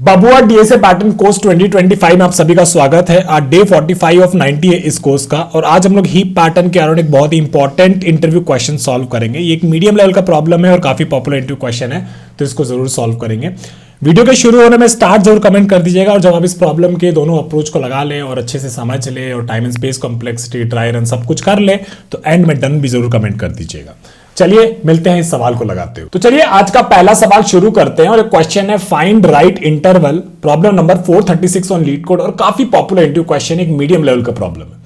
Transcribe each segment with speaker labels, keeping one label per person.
Speaker 1: बबुआ DSA pattern course 2025 में आप सभी का स्वागत है। आज डे 45 ऑफ 90 है इस कोर्स का और आज हम लोग हीप पैटर्न के अराउंड एक बहुत ही इंपॉर्टेंट इंटरव्यू क्वेश्चन सॉल्व करेंगे। ये एक मीडियम लेवल का प्रॉब्लम है और काफी पॉपुलर इंटरव्यू क्वेश्चन है, तो इसको जरूर सॉल्व करेंगे। वीडियो के शुरू होने में स्टार्ट जरूर कमेंट कर दीजिएगा और जब आप इस प्रॉब्लम के दोनों अप्रोच को लगा लें और अच्छे से समझ ले और time and space complexity try run सब कुछ कर ले तो एंड में डन भी जरूर कमेंट कर दीजिएगा। चलिए मिलते हैं इस सवाल को लगाते हुए। तो चलिए आज का पहला सवाल शुरू करते हैं और एक क्वेश्चन है find right interval, problem number 436 on LeetCode और काफी पॉपुलर इंटरव्यू क्वेश्चन, एक मीडियम लेवल का प्रॉब्लम है।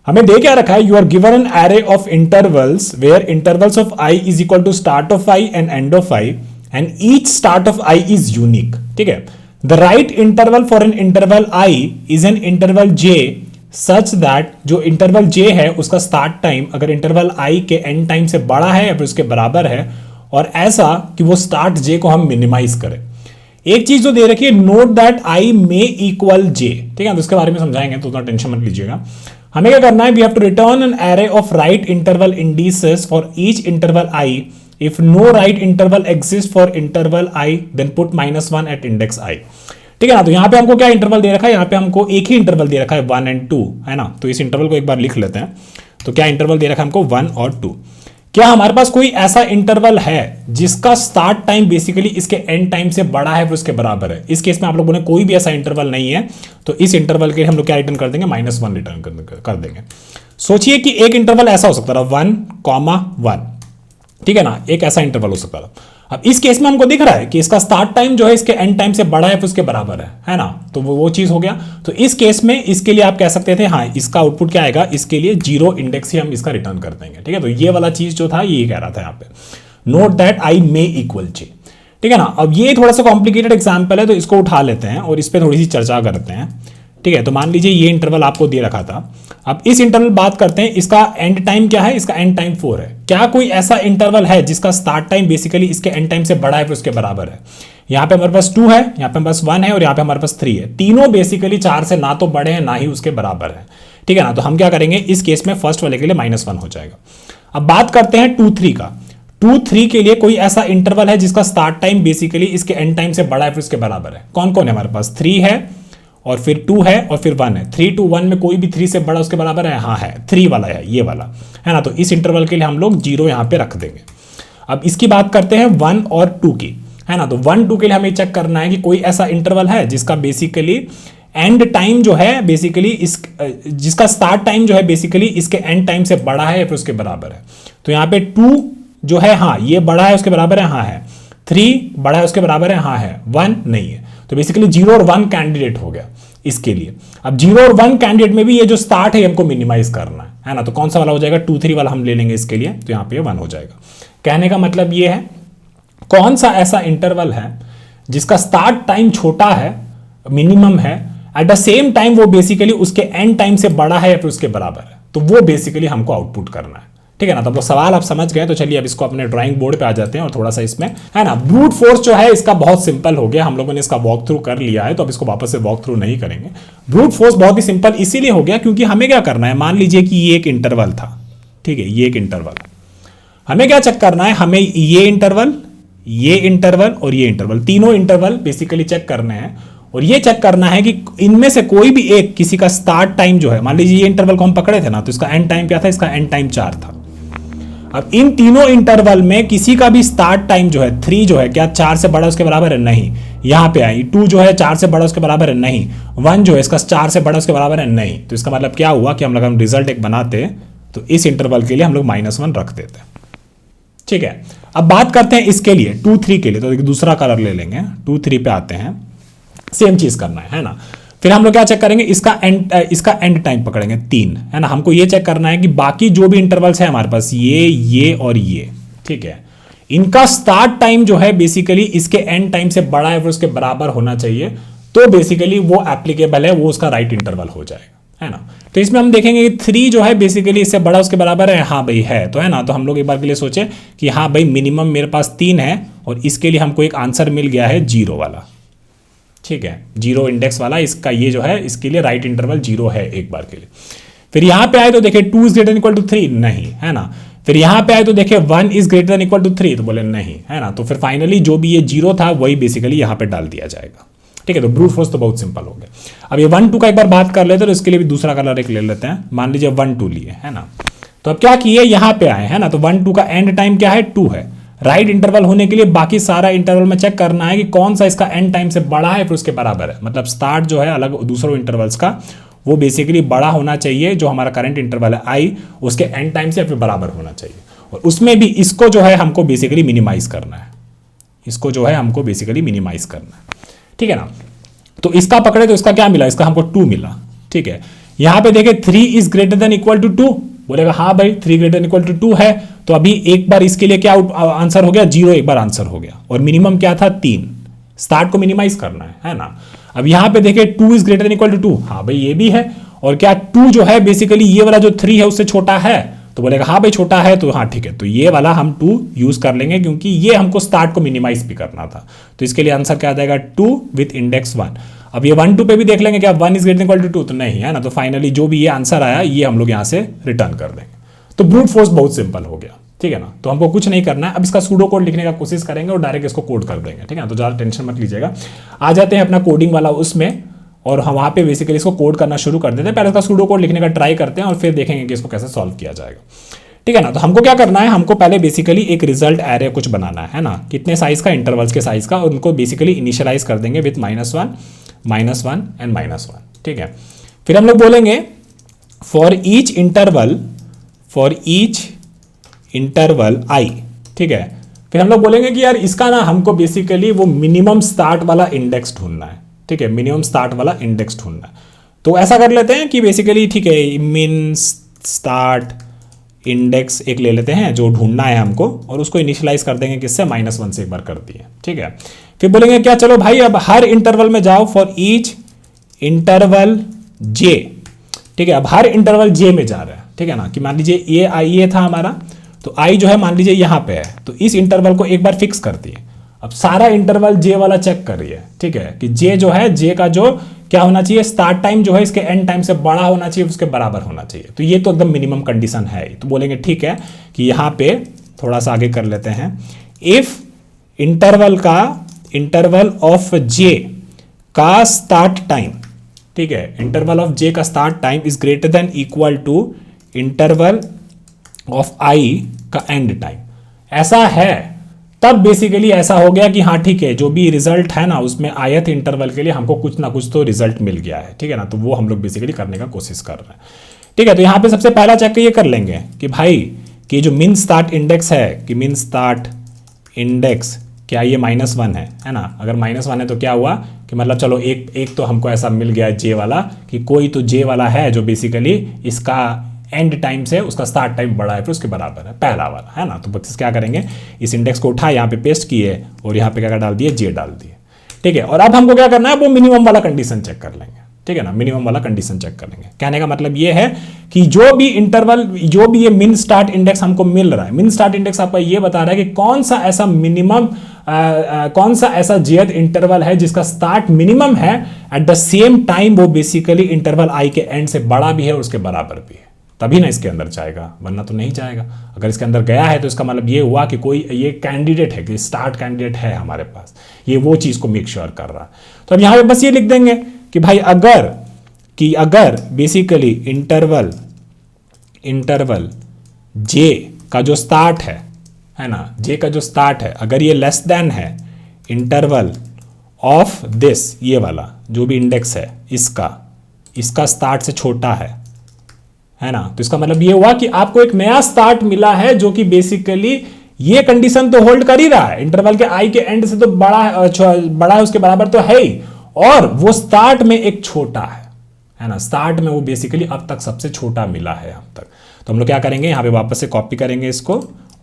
Speaker 1: हमें दे क्या रखा है, you are given an array of intervals where intervals of I is equal to start of I and end of I and each start of I is unique. ठीक है, the right interval for an interval I is an interval J such that जो interval जे है उसका start time अगर interval आई के and time से बड़ा है या फिर उसके बराबर है और ऐसा कि वो स्टार्ट जे को हम मिनिमाइज करें। एक चीज जो दे रखी है, note that I may equal J. ठीक है, तो इसके बारे में समझाएंगे तो उतना टेंशन मत लीजिएगा। हमें क्या करना है, we have to return an array of right interval indices for each interval I. If no right interval exist for interval I then put -1 at index I. ठीक है ना, तो यहां पे हमको क्या इंटरवल दे रखा है, यहां पे हमको एक ही इंटरवल दे रखा है 1 और 2 है ना। तो इस इंटरवल को एक बार लिख लेते हैं। तो क्या इंटरवल दे रखा है हमको 1 और 2। क्या हमारे पास कोई ऐसा इंटरवल है जिसका स्टार्ट टाइम बेसिकली इसके एंड टाइम से बड़ा है फिर उसके बराबर है। इस केस में आप लोगों ने कोई भी ऐसा इंटरवल नहीं है, तो इस इंटरवल के लिए हम लोग क्या रिटर्न कर देंगे, -1 रिटर्न कर देंगे। सोचिए कि एक इंटरवल ऐसा हो सकता था 1,1, ठीक है ना, एक ऐसा इंटरवल हो सकता था। अब इस केस में हमको दिख रहा है कि इसका स्टार्ट टाइम जो है इसके एंड टाइम से बड़ा है फिर उसके बराबर है ना, तो वो चीज हो गया। तो इस केस में इसके लिए आप कह सकते थे हाँ इसका आउटपुट क्या आएगा, इसके लिए 0 इंडेक्स ही हम इसका रिटर्न कर देंगे। ठीक है, तो ये वाला चीज जो था ये कह रहा था यहाँ पे, note that I may equal J. ठीक है ना, अब ये थोड़ा सा कॉम्प्लिकेटेड एग्जाम्पल है तो इसको उठा लेते हैं और इस पर थोड़ी सी चर्चा करते हैं। ठीक है, तो मान लीजिए ये इंटरवल आपको दे रखा था। अब इस इंटरवल बात करते हैं, इसका एंड टाइम क्या है, इसका एंड टाइम 4 है। क्या कोई ऐसा इंटरवल है जिसका स्टार्ट टाइम बेसिकली इसके एंड टाइम से बड़ा है फिर उसके बराबर है। यहां पे हमारे पास 2 है, यहां पे हमारे पास 1 है और यहां पे हमारे पास 3 है। तीनों बेसिकली 4 से ना तो बड़े हैं ना ही उसके बराबर है। ठीक है ना, तो हम क्या करेंगे इस केस में फर्स्ट वाले के लिए -1 हो जाएगा। अब बात करते हैं 2, 3 का। 2, 3 के लिए कोई ऐसा इंटरवल है जिसका स्टार्ट टाइम बेसिकली इसके एंड टाइम से बड़ा है फिर उसके बराबर है। कौन कौन है हमारे पास, 3 है और फिर 2 है और फिर 1 है। 3 to 1 में कोई भी 3 से बड़ा उसके बराबर है, हाँ है 3 वाला है, ये वाला है ना। तो इस इंटरवल के लिए हम लोग 0 यहां पे रख देंगे। अब इसकी बात करते हैं 1 और 2 की, है ना। तो 1, 2 के लिए हमें चेक करना है कि कोई ऐसा इंटरवल है जिसका बेसिकली एंड टाइम जो है बेसिकली जिसका स्टार्ट टाइम जो है बेसिकली इसके एंड टाइम से बड़ा है या फिर उसके बराबर है। तो यहाँ पे 2 जो है हाँ ये बड़ा है उसके बराबर है, हाँ है। 3 बड़ा है उसके बराबर है, हाँ है। 1 नहीं है। तो बेसिकली 0 और 1 कैंडिडेट हो गया इसके लिए। अब 0 और 1 कैंडिडेट में भी ये जो स्टार्ट है हमको मिनिमाइज करना है ना। तो कौन सा वाला हो जाएगा, 2, 3 वाला हम ले लेंगे इसके लिए, तो यहां पे 1 हो जाएगा। कहने का मतलब ये है कौन सा ऐसा इंटरवल है जिसका स्टार्ट टाइम छोटा है, मिनिमम है, एट द सेम टाइम वो बेसिकली उसके एंड टाइम से बड़ा है या फिर उसके बराबर है, तो वो बेसिकली हमको आउटपुट करना है। ठीक है ना, तो अब सवाल आप समझ गए। तो चलिए अब इसको अपने ड्राइंग बोर्ड पे आ जाते हैं और थोड़ा सा इसमें है ना ब्रूट फोर्स जो है इसका बहुत सिंपल हो गया। हम लोगों ने इसका वॉक थ्रू कर लिया है तो अब इसको वापस से वॉक थ्रू नहीं करेंगे। ब्रूट फोर्स बहुत ही सिंपल इसीलिए हो गया क्योंकि हमें क्या करना है, मान लीजिए कि ये एक इंटरवल था। ठीक है, ये एक इंटरवल, हमें क्या चेक करना है, हमें ये इंटरवल और ये इंटरवल, तीनों इंटरवल बेसिकली चेक करने हैं और ये चेक करना है कि इनमें से कोई भी एक किसी का स्टार्ट टाइम जो है, मान लीजिए ये इंटरवल को हम पकड़े थे ना, तो इसका एंड टाइम क्या था, इसका एंड टाइम 4 था। अब इन तीनों इंटरवल में किसी का भी स्टार्ट टाइम जो है 3 जो है क्या 4 से बड़ा उसके बराबर है, नहीं। यहां पे आई 2 जो है 4 से बड़ा उसके बराबर है, नहीं। 1 जो है इसका 4 से बड़ा उसके बराबर है, नहीं। तो इसका मतलब क्या हुआ कि हम लोग रिजल्ट एक बनाते तो इस इंटरवल के लिए हम लोग -1 रख देते। ठीक है, अब बात करते हैं इसके लिए 2, 3 के लिए। तो दूसरा कलर ले लेंगे, 2, 3 पे आते हैं, सेम चीज करना है ना। फिर हम लोग क्या चेक करेंगे, इसका एंड टाइम पकड़ेंगे 3, है ना। हमको ये चेक करना है कि बाकी जो भी इंटरवल्स है हमारे पास ये और ये, ठीक है, इनका स्टार्ट टाइम जो है बेसिकली इसके एंड टाइम से बड़ा है फिर उसके बराबर होना चाहिए, तो बेसिकली वो एप्लीकेबल है, वो उसका राइट इंटरवल हो जाएगा, है ना। तो इसमें हम देखेंगे कि 3 जो है बेसिकली इससे बड़ा उसके बराबर है, हाँ भाई है, तो है ना। तो हम लोग एक बार के लिए सोचे कि हाँ भाई मिनिमम मेरे पास 3 है और इसके लिए हमको एक आंसर मिल गया है 0 वाला। ठीक है, 0 इंडेक्स वाला इसका ये जो है इसके लिए राइट इंटरवल 0 है एक बार के लिए। फिर यहां पे आए तो देखे 2 इज ग्रेटर इक्वल टू 3, नहीं, है ना। फिर यहां पे आए तो देखे 1 is greater than equal to 3, तो बोले नहीं, है ना। तो फिर फाइनली जो भी ये 0 था वही बेसिकली यहां पे डाल दिया जाएगा, ठीक है, तो ब्रूट फोर्स तो बहुत सिंपल हो गया। अब ये 1 2 का एक बार बात कर लेते हैं, तो इसके लिए भी दूसरा कलर एक ले लेते हैं। मान लीजिए 1 2 लिए, है ना, तो अब क्या किए, यहां पे आए, है ना, तो 1 2 का एंड टाइम क्या है, 2 है। राइट इंटरवल होने के लिए बाकी सारा इंटरवल में चेक करना है कि कौन सा इसका एंड टाइम से बड़ा है फिर उसके बराबर है। मतलब स्टार्ट जो है अलग दूसरों इंटरवल्स का, वो बेसिकली बड़ा होना चाहिए, जो हमारा करंट इंटरवल है आई, उसके एंड टाइम से फिर बराबर होना चाहिए। और उसमें भी इसको जो है हमको बेसिकली मिनिमाइज करना है, इसको जो है हमको बेसिकली मिनिमाइज करना है, ठीक है ना। तो इसका पकड़े तो इसका क्या मिला, इसका हमको 2 मिला, ठीक है। यहां पे देखे 3 is greater than equal to 2, बोलेगा हाँ भाई 3 ग्रेटर देन इक्वल टू 2 है, तो अभी एक बार इसके लिए क्या आंसर हो गया, 0 एक बार आंसर हो गया। और मिनिमम क्या था, 3, स्टार्ट को मिनिमाइज करना है ना। अब यहां पे देखे 2 is greater than equal to 2, हाँ भाई ये भी है। और क्या 2 जो है बेसिकली ये वाला जो 3 है उससे छोटा है, तो बोलेगा हाँ भाई छोटा है, तो हाँ ठीक है, तो ये वाला हम 2 यूज कर लेंगे क्योंकि ये हमको स्टार्ट को मिनिमाइज भी करना था। तो इसके लिए आंसर क्या आ जाएगा, 2 विथ इंडेक्स 1। अब ये 1 2 पे भी देख लेंगे क्या 1 is greater than equal to 2, तो नहीं, है ना। तो फाइनली जो भी ये आंसर आया ये हम लोग यहां से रिटर्न कर देंगे। तो ब्रूट फोर्स बहुत सिंपल हो गया, ठीक है ना। तो हमको कुछ नहीं करना है, अब इसका सूडो कोड लिखने का कोशिश करेंगे और डायरेक्ट इसको कोड कर देंगे, ठीक है ना। तो ज़्यादा टेंशन मत लीजिएगा। आ जाते हैं अपना कोडिंग वाला उसमें, और हम वहाँ पे बेसिकली इसको कोड करना शुरू कर देते हैं। पहले इसका सूडो कोड लिखने का ट्राई करते हैं और फिर देखेंगे कि इसको कैसे सॉल्व किया जाएगा, ठीक है ना। तो हमको क्या करना है, हमको पहले बेसिकली एक रिजल्ट एरे कुछ बनाना है ना, कितने साइज का, इंटरवल्स के साइज का, और उनको बेसिकली इनिशियलाइज कर देंगे विथ -1 -1 एंड -1, ठीक है। फिर हम लोग बोलेंगे फॉर ईच इंटरवल आई, ठीक है। फिर हम लोग बोलेंगे कि यार इसका ना हमको बेसिकली वो मिनिमम स्टार्ट वाला इंडेक्स ढूंढना है, ठीक है, मिनिमम स्टार्ट वाला इंडेक्स ढूंढना है। तो ऐसा कर लेते हैं कि बेसिकली ठीक है, मिन स्टार्ट इंडेक्स एक ले लेते हैं जो ढूंढना है हमको, और उसको इनिशियलाइज कर देंगे किससे, -1 से एक बार कर दिए, ठीक है। फिर बोलेंगे क्या, चलो भाई अब हर इंटरवल में जाओ फॉर ईच इंटरवल जे, ठीक है। अब हर इंटरवल जे में जा रहा है, ठीक है ना, कि मान लीजिए ये आई ये था हमारा, तो आई जो है मान लीजिए यहां पे है, तो इस इंटरवल को एक बार फिक्स कर दिए। अब सारा इंटरवल जे वाला चेक करिए, ठीक है, कि जे जो है, जे का जो क्या होना चाहिए, स्टार्ट टाइम जो है इसके एंड टाइम से बड़ा होना चाहिए, उसके बराबर होना चाहिए। तो ये तो एकदम मिनिमम कंडीशन है। तो बोलेंगे ठीक है कि यहां पे थोड़ा सा आगे कर लेते हैं, इफ इंटरवल ऑफ जे का स्टार्ट टाइम, ठीक है, इंटरवल ऑफ जे का start time is greater than equal to interval of I का एंड टाइम, ऐसा है, तब बेसिकली ऐसा हो गया कि हाँ ठीक है, जो भी रिजल्ट है ना उसमें आयत इंटरवल के लिए हमको कुछ ना कुछ तो रिजल्ट मिल गया है, ठीक है ना। तो वो हम लोग बेसिकली करने का कोशिश कर रहे हैं, ठीक है। तो यहाँ पे सबसे पहला चेक ये कर लेंगे कि भाई कि जो मिन स्टार्ट इंडेक्स है, कि मिन स्टार्ट इंडेक्स क्या ये -1 है ना। अगर -1 है तो क्या हुआ कि मतलब चलो एक तो हमको ऐसा मिल गया जे वाला, कि कोई तो जे वाला है जो बेसिकली इसका एंड टाइम से उसका स्टार्ट टाइम बड़ा है फिर उसके बराबर है, पहला वाला, है ना। तो बच्चे क्या करेंगे, इस इंडेक्स को उठा यहाँ पे पेस्ट किए और यहाँ पे क्या डाल दिए, जे डाल दिए, ठीक है। और अब हमको क्या करना है, वो मिनिमम वाला कंडीशन चेक कर लेंगे, ठीक है ना। मिनिमम वाला कंडीशन चेक कर लेंगे, कहने का मतलब ये है कि जो भी इंटरवल, जो भी ये मिन स्टार्ट इंडेक्स हमको मिल रहा है, मिन स्टार्ट इंडेक्स आपका ये बता रहा है कि कौन सा ऐसा मिनिमम, कौन सा ऐसा जेथ इंटरवल है जिसका स्टार्ट मिनिमम है, एट द सेम टाइम वो बेसिकली इंटरवल आई के एंड से बड़ा भी है और उसके बराबर भी है, तभी ना इसके अंदर जाएगा, वरना तो नहीं जाएगा। अगर इसके अंदर गया है तो इसका मतलब ये हुआ कि कोई ये कैंडिडेट है, कि स्टार्ट कैंडिडेट है हमारे पास, ये वो चीज को मेक श्योर कर रहा है। तो अब यहां पे बस ये लिख देंगे कि भाई अगर बेसिकली इंटरवल जे का जो स्टार्ट है ना, जे का जो स्टार्ट है, अगर ये लेस देन है इंटरवल ऑफ दिस, ये वाला जो भी इंडेक्स है इसका स्टार्ट से छोटा है ना, तो इसका मतलब ये हुआ कि आपको एक नया स्टार्ट मिला है जो कि बेसिकली ये कंडीशन तो होल्ड कर ही रहा है, इंटरवल के आई के एंड से तो बड़ा है, उसके बराबर तो है ही, और वो स्टार्ट में एक छोटा है ना, स्टार्ट में वो बेसिकली अब तक सबसे छोटा मिला है अब तक। तो हम लोग क्या करेंगे, यहाँ पे वापस से कॉपी करेंगे इसको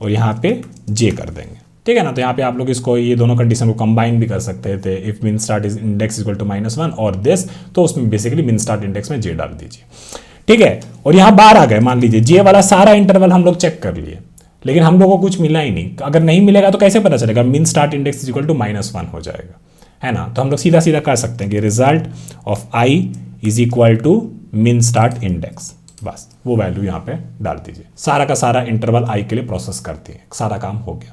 Speaker 1: और यहाँ पे जे कर देंगे, ठीक है ना। तो यहाँ पे आप लोग इसको ये दोनों कंडीशन को कंबाइन भी कर सकते थे, if min start is index equal to -1 और दिस, तो उसमें बेसिकली मिन स्टार्ट इंडेक्स में जे डाल दीजिए, ठीक है। और यहाँ बाहर आ गए, मान लीजिए जे वाला सारा इंटरवल हम लोग चेक कर लिए, लेकिन हम लोगों को कुछ मिला ही नहीं। अगर नहीं मिलेगा तो कैसे पता चलेगा, min start index is equal to -1 हो जाएगा, है ना। तो हम लोग सीधा सीधा कर सकते हैं कि result of I is equal to min start index, बस वो वैल्यू यहाँ पे डाल दीजिए। सारा का सारा इंटरवल आई के लिए प्रोसेस करती है, सारा काम हो गया,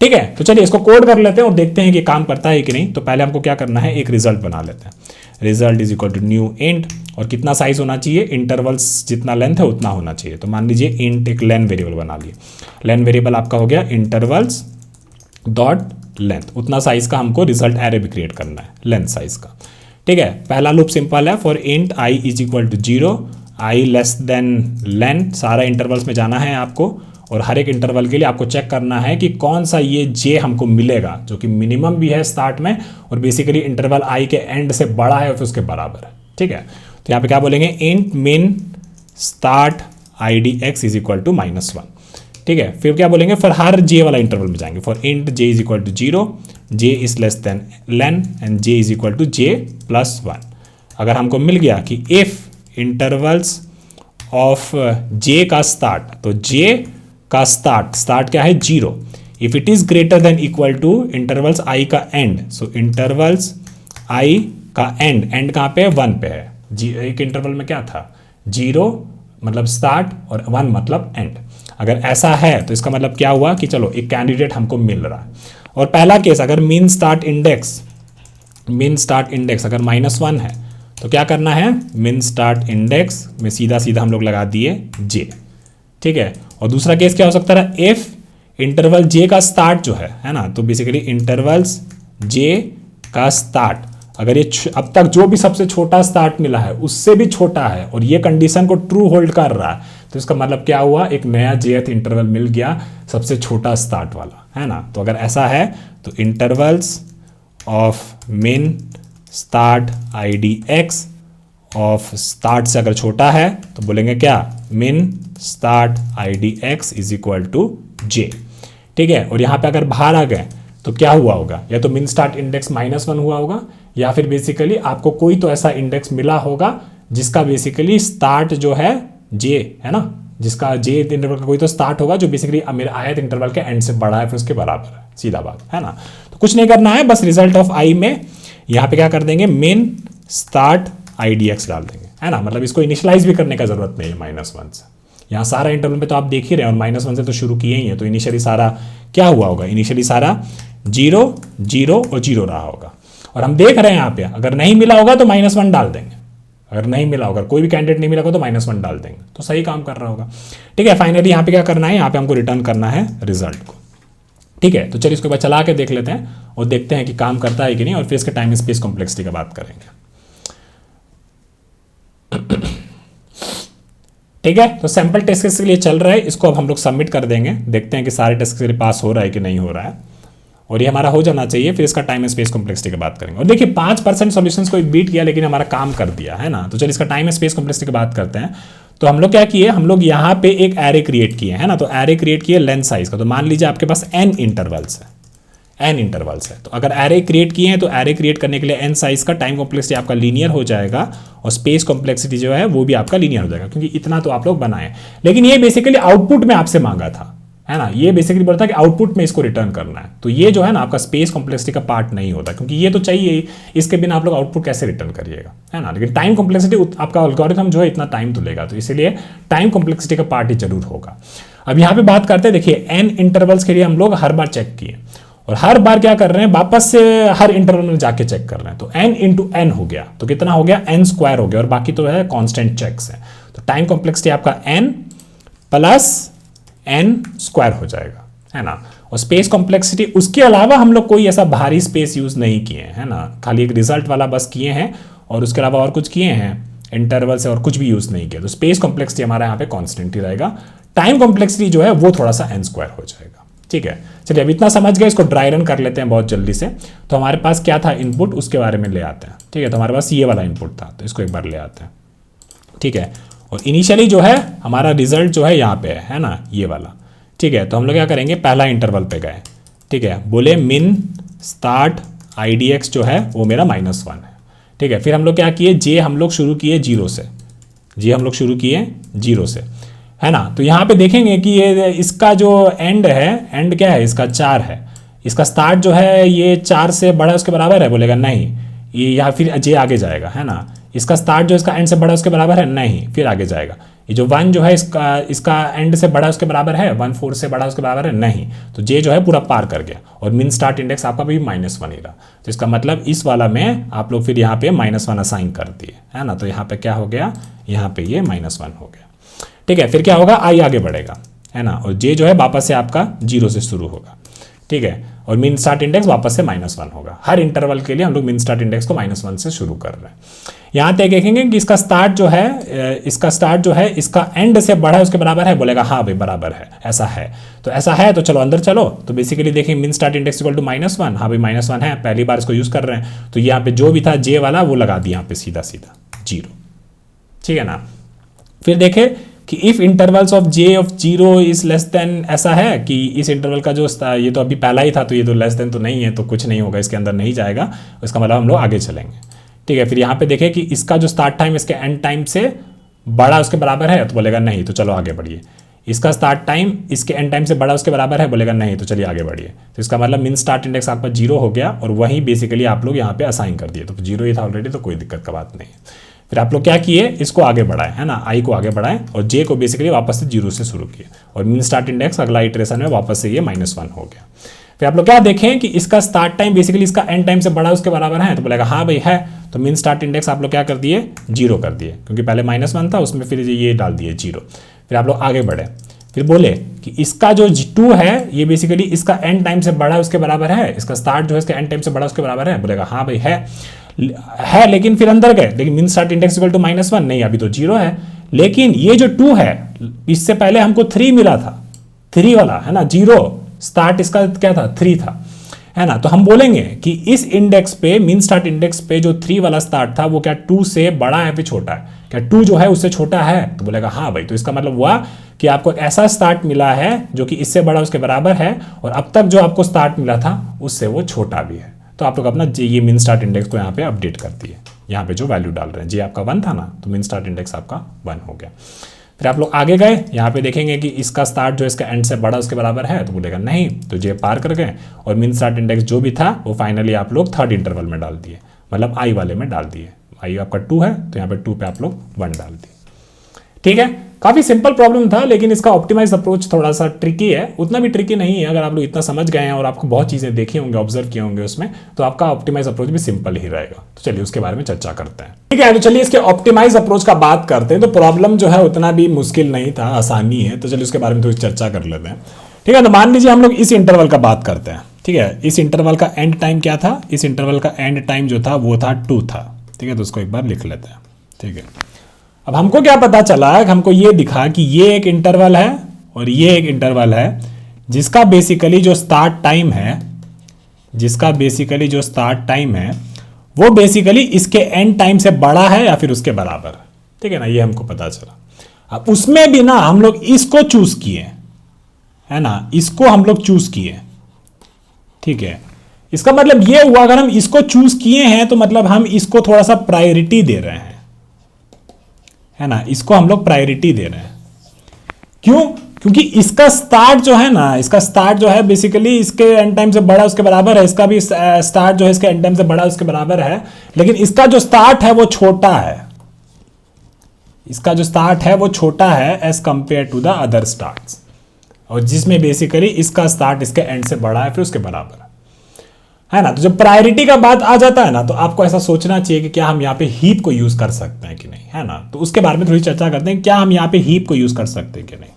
Speaker 1: ठीक है, तो चलिए इसको कोड कर लेते हैं और देखते हैं कि काम करता है कि नहीं। तो पहले हमको क्या करना है, एक रिजल्ट बना लेते हैं। Result is equal to new int, और कितना साइज होना चाहिए, इंटरवल्स जितना लेंथ है उतना होना चाहिए। तो मान लीजिए इंट एक लेन वेरिएबल बना लिए। लेन वेरिएबल आपका हो गया इंटरवल्स डॉट लेंथ, उतना साइज का हमको रिजल्ट एरे भी क्रिएट करना है, लेंथ साइज का। ठीक है, पहला लूप सिंपल है, for int I is equal to 0, I less than len, सारा इंटरवल्स में जाना है आपको, और हर एक इंटरवल के लिए आपको चेक करना है कि कौन सा ये जे हमको मिलेगा जो कि मिनिमम भी है स्टार्ट में, और बेसिकली इंटरवल आई के एंड से बड़ा है और फिर उसके बराबर है। ठीक है, तो यहाँ पे क्या बोलेंगे, int min start I D X is equal to -1। ठीक है, फिर क्या बोलेंगे, फॉर हर जे वाला इंटरवल में जाएंगे, for int J is equal to 0, J is less than len and J is equal to J plus 1। अगर हमको मिल गया कि इफ इंटरवल्स ऑफ जे का स्टार्ट, तो जे का स्टार्ट क्या है 0, if it is greater than equal to intervals I का एंड, सो इंटरवल्स आई का एंड कहाँ पे है, 1 पे है। एक इंटरवल में क्या था, 0 मतलब स्टार्ट और 1 मतलब एंड। अगर ऐसा है तो इसका मतलब क्या हुआ कि चलो एक कैंडिडेट हमको मिल रहा है। और पहला केस, अगर मीन स्टार्ट इंडेक्स अगर -1 है तो क्या करना है, मीन स्टार्ट इंडेक्स में सीधा सीधा हम लोग लगा दिए जे। ठीक है, और दूसरा केस क्या हो सकता है, इफ इंटरवल जे का स्टार्ट जो है ना, तो बेसिकली इंटरवल्स जे का स्टार्ट अगर ये अब तक जो भी सबसे छोटा स्टार्ट मिला है उससे भी छोटा है और ये कंडीशन को ट्रू होल्ड कर रहा है, तो इसका मतलब क्या हुआ, एक नया जेथ इंटरवल मिल गया सबसे छोटा स्टार्ट वाला, है ना। तो अगर ऐसा है तो intervals of min start I D X of start से अगर छोटा है तो बोलेंगे क्या, min start I D X is equal to J. ठीक है, और यहाँ पे अगर बाहर आ गए तो क्या हुआ होगा, या तो मिन स्टार्ट इंडेक्स -1 हुआ होगा, या फिर बेसिकली आपको कोई तो ऐसा इंडेक्स मिला होगा जिसका बेसिकली स्टार्ट जो है जे, है ना, जिसका जे इंटरवल का कोई तो स्टार्ट होगा जो बेसिकली मेरे आयत इंटरवल के एंड से बड़ा है, फिर उसके बराबर है, सीधा बात है ना। तो कुछ नहीं करना है, बस रिजल्ट ऑफ आई में यहाँ पे क्या कर देंगे, मिन स्टार्ट आई डी एक्स डाल देंगे, है ना। मतलब इसको इनिशियलाइज भी करने का जरूरत नहीं है -1 से। यहाँ सारा इंटरवल में तो आप देख ही रहे हैं, और -1 से तो शुरू किए ही है, तो इनिशियली सारा क्या हुआ होगा, इनिशियली सारा 0 0 और 0 रहा होगा। और हम देख रहे हैं यहाँ पे अगर नहीं मिला होगा तो -1 डाल देंगे, अगर नहीं मिला होगा, कोई भी कैंडिडेट नहीं मिला होगा तो -1 डाल देंगे, तो सही काम कर रहा होगा। ठीक है, फाइनली यहाँ पे क्या करना है, यहाँ पे हमको रिटर्न करना है रिजल्ट को। ठीक है, तो चलिए इसको बाद चला के देख लेते हैं और देखते हैं कि काम करता है कि नहीं, और फिर इसके टाइम स्पेस कॉम्प्लेक्सिटी की बात करेंगे। ठीक है, तो सैंपल टेस्ट केस के लिए चल रहा है, इसको अब हम लोग सबमिट कर देंगे, देखते हैं कि सारे टेस्ट के लिए पास हो रहा है कि नहीं हो रहा है, और ये हमारा हो जाना चाहिए। फिर इसका टाइम स्पेस कॉम्प्लेक्सिटी की बात करेंगे। और देखिए 5% सॉल्यूशंस को बीट किया लेकिन हमारा काम कर दिया, है ना। तो चलिए इसका टाइम स्पेस कॉम्प्लेक्सिटी की बात करते हैं। तो हम लोग क्या किए, हम लोग यहाँ पे एक एरे क्रिएट किए, है ना। तो एरे क्रिएट किए लेंथ साइज का। तो मान लीजिए आपके पास n इंटरवल्स है, तो अगर एरे क्रिएट किए हैं तो एरे क्रिएट करने के लिए n साइज का टाइम कॉम्प्लेक्सिटी आपका लीनियर हो जाएगा, और स्पेस कॉम्प्लेक्सिटी जो है वो भी आपका लीनियर हो जाएगा, क्योंकि इतना तो आप लोग बनाए। लेकिन ये बेसिकली आउटपुट में आपसे मांगा था, है ना। ये बेसिकली बोलता है कि आउटपुट में इसको रिटर्न करना है, तो ये जो है ना आपका स्पेस कॉम्प्लेक्सिटी का पार्ट नहीं होता, क्योंकि ये तो चाहिए, इसके बिना आप लोग आउटपुट कैसे रिटर्न करिएगा, है ना। लेकिन टाइम कॉम्प्लेक्सिटी आपका एल्गोरिथम जो है इतना टाइम तो लेगा, तो इसीलिए टाइम कॉम्प्लेक्सिटी का पार्ट ही जरूर होगा। अब यहाँ पे बात करते हैं, देखिए n इंटरवल्स के लिए हम लोग हर बार चेक किए, और हर बार क्या कर रहे हैं, वापस से हर इंटरवल में जाके चेक कर रहे हैं। तो n इंटू एन हो गया, तो कितना हो गया, n स्क्वायर हो गया, और बाकी तो है कांस्टेंट चेक्स है। तो टाइम कॉम्प्लेक्सिटी आपका n प्लस n स्क्वायर हो जाएगा, है ना। और स्पेस कॉम्प्लेक्सिटी उसके अलावा हम लोग कोई ऐसा भारी स्पेस यूज नहीं किए हैं, है ना, खाली एक रिजल्ट वाला बस किए हैं, और उसके अलावा और कुछ किए हैं इंटरवल से और कुछ भी यूज नहीं किया। तो स्पेस कॉम्प्लेक्सिटी हमारा यहाँ पे कांस्टेंट ही रहेगा। टाइम कॉम्प्लेक्सिटी जो है वो थोड़ा सा n स्क्वायर हो जाएगा। ठीक है, चलिए अब इतना समझ गए, इसको ड्राई रन कर लेते हैं बहुत जल्दी से। तो हमारे पास क्या था इनपुट, उसके बारे में ले आते हैं। ठीक है, तो हमारे पास ये वाला इनपुट था, तो इसको एक बार ले आते हैं। ठीक है, और इनिशियली जो है हमारा रिजल्ट जो है यहाँ पे है ना, ये वाला। ठीक है, तो हम लोग क्या करेंगे, पहला इंटरवल पे गए। ठीक है, बोले मिन स्टार्ट आई डी एक्स जो है वो मेरा -1 है। ठीक है, फिर हम लोग क्या किए, जे हम लोग शुरू किए 0 से, है ना। तो यहाँ पे देखेंगे कि ये इसका जो एंड है, एंड क्या है इसका 4 है, इसका स्टार्ट जो है ये 4 से बड़ा उसके बराबर है, बोलेगा नहीं, ये यहाँ फिर जे आगे जाएगा, है ना। इसका स्टार्ट जो इसका एंड से बड़ा उसके बराबर है, नहीं, फिर आगे जाएगा। ये जो 1 जो है इसका एंड से बड़ा उसके बराबर है, 1 4 से बड़ा उसके बराबर है नहीं, तो जे जो है पूरा पार कर गया और मीन स्टार्ट इंडेक्स आपका भी -1 ही रहा। तो इसका मतलब इस वाला में आप लोग फिर यहाँ पे -1 असाइन कर दिए, है ना। तो यहाँ पे क्या हो गया, यहाँ पे ये -1 हो गया। ठीक है, फिर क्या होगा, आई आगे बढ़ेगा, है ना, और जे जो है वापस से आपका 0 से शुरू होगा। ठीक है, और मीन स्टार्ट इंडेक्स वापस से -1 होगा। हर इंटरवल के लिए हम लोग मीन स्टार्ट इंडेक्स को -1 से शुरू कर रहे हैं। यहाँ तक देखेंगे कि इसका स्टार्ट जो है इसका एंड से बड़ा है उसके बराबर है, बोलेगा हाँ भाई बराबर है, ऐसा है। तो ऐसा है तो चलो अंदर चलो। तो बेसिकली देखेंगे min start index equal to -1, हाँ भाई -1 है, पहली बार इसको यूज कर रहे हैं, तो यहाँ पे जो भी था जे वाला वो लगा दिया यहाँ पे सीधा सीधा 0। ठीक है ना। फिर देखे कि if intervals of J of 0 is less then, ऐसा है कि इस इंटरवल का जो ये तो अभी पहला ही था, तो ये तो लेस देन तो नहीं है, तो कुछ नहीं होगा, इसके अंदर नहीं जाएगा, इसका मतलब हम लोग आगे चलेंगे। ठीक है, फिर यहाँ पे देखें कि इसका जो स्टार्ट टाइम इसके एंड टाइम से बड़ा उसके बराबर है, तो बोलेगा नहीं, तो चलो आगे बढ़िए। इसका स्टार्ट टाइम इसके एंड टाइम से बड़ा उसके बराबर है, बोलेगा नहीं, तो चलिए आगे बढ़िए। तो इसका मतलब मीन स्टार्ट इंडेक्स आपका 0 हो गया और वही बेसिकली आप लोग यहाँ पे असाइन कर दिए, तो 0 ही था ऑलरेडी, तो कोई दिक्कत का बात नहीं है। फिर आप लोग क्या किए, इसको आगे बढ़ाए, है ना, आई को आगे बढ़ाए और जे को बेसिकली वापस से 0 से शुरू किए और मीन स्टार्ट इंडेक्स अगला इटरेशन में वापस से ये -1 हो गया। फिर आप लोग क्या देखें कि इसका स्टार्ट टाइम बेसिकली इसका एंड टाइम से बड़ा उसके बराबर है, तो बोलेगा हाँ भाई है, तो मीन स्टार्ट इंडेक्स आप लोग क्या कर दिए, 0 कर दिए, क्योंकि पहले -1 था उसमें फिर ये डाल दिए 0। फिर आप लोग आगे बढ़े, फिर बोले कि इसका जो 2 है ये बेसिकली इसका एंड टाइम से बड़ा उसके बराबर है, इसका स्टार्ट जो है इसका एंड टाइम से बड़ा उसके बराबर है, बोलेगा हाँ भाई है, लेकिन फिर अंदर गए, लेकिन min start index equal to -1 नहीं, अभी तो 0 है, लेकिन ये जो 2 है इससे पहले हमको 3 मिला था, 3 वाला, है ना, 0 स्टार्ट इसका क्या था, 3 था, है ना। तो हम बोलेंगे कि इस इंडेक्स पे, मीन स्टार्ट इंडेक्स पे जो 3 वाला स्टार्ट था वो क्या 2 से बड़ा है फिर छोटा है, क्या 2 जो है उससे छोटा है, तो बोलेगा हाँ भाई। तो इसका मतलब हुआ कि आपको एक ऐसा स्टार्ट मिला है जो कि इससे बड़ा उसके बराबर है और अब तक जो आपको स्टार्ट मिला था उससे वो छोटा भी है। तो आप लोग अपना ये मीन स्टार्ट इंडेक्स को यहाँ पे अपडेट कर दिए, यहाँ पे जो वैल्यू डाल रहे हैं, जे आपका 1 था ना, तो मीन स्टार्ट इंडेक्स आपका 1 हो गया। फिर आप लोग आगे गए, यहाँ पे देखेंगे कि इसका स्टार्ट जो इसका एंड से बड़ा उसके बराबर है, तो बोलेगा नहीं, तो जे पार कर गए और मीन स्टार्ट इंडेक्स जो भी था वो फाइनली आप लोग थर्ड इंटरवल में डाल दिए, मतलब आई वाले में डाल दिए। आई आपका 2 है तो यहाँ पे 2 पे आप लोग 1 डाल दिए। ठीक है, काफी सिंपल प्रॉब्लम था, लेकिन इसका ऑप्टिमाइज अप्रोच थोड़ा सा ट्रिकी है, उतना भी ट्रिकी नहीं है। अगर आप लोग इतना समझ गए हैं और आपको बहुत चीजें देखी होंगे, ऑब्जर्व किए होंगे उसमें, तो आपका ऑप्टिमाइज अप्रोच भी सिंपल ही रहेगा। तो चलिए उसके बारे में चर्चा करते हैं। ठीक है, तो चलिए इसके ऑप्टिमाइज अप्रोच का बात करते हैं। तो प्रॉब्लम जो है उतना भी मुश्किल नहीं था, आसानी है, तो चलिए उसके बारे में थोड़ी चर्चा कर लेते हैं। ठीक है, तो मान लीजिए हम लोग इस इंटरवल का बात करते हैं। ठीक है, इस इंटरवल का एंड टाइम क्या था, इस इंटरवल का एंड टाइम जो था वो था 2 था। ठीक है, तो उसको एक बार लिख लेते हैं। ठीक है, अब हमको क्या पता चला, हमको ये दिखा कि ये एक इंटरवल है और ये एक इंटरवल है जिसका बेसिकली जो स्टार्ट टाइम है वो बेसिकली इसके एंड टाइम से बड़ा है या फिर उसके बराबर। ठीक है ना, ये हमको पता चला। अब उसमें भी ना हम लोग इसको चूज किए, है ना, इसको हम लोग चूज किए। ठीक है, इसका मतलब ये हुआ अगर हम इसको चूज किए हैं तो मतलब हम इसको थोड़ा सा प्रायोरिटी दे रहे हैं, है ना, इसको हम लोग प्रायोरिटी दे रहे हैं। क्यों? क्योंकि इसका स्टार्ट जो है ना, इसका स्टार्ट जो है बेसिकली इसके एंड टाइम से बड़ा उसके बराबर है, इसका भी स्टार्ट जो है इसके एंड टाइम से बड़ा उसके बराबर है, लेकिन इसका जो स्टार्ट है वो छोटा है, इसका जो स्टार्ट है वो छोटा है as compared to the other starts, और जिसमें बेसिकली इसका स्टार्ट इसके एंड से बड़ा है फिर उसके बराबर है ना। तो जब प्रायोरिटी का बात आ जाता है ना, तो आपको ऐसा सोचना चाहिए कि क्या हम यहाँ पे हीप को यूज कर सकते हैं कि नहीं, है ना। तो उसके बारे में थोड़ी चर्चा करते हैं, क्या हम यहाँ पे हीप को यूज कर सकते हैं कि नहीं,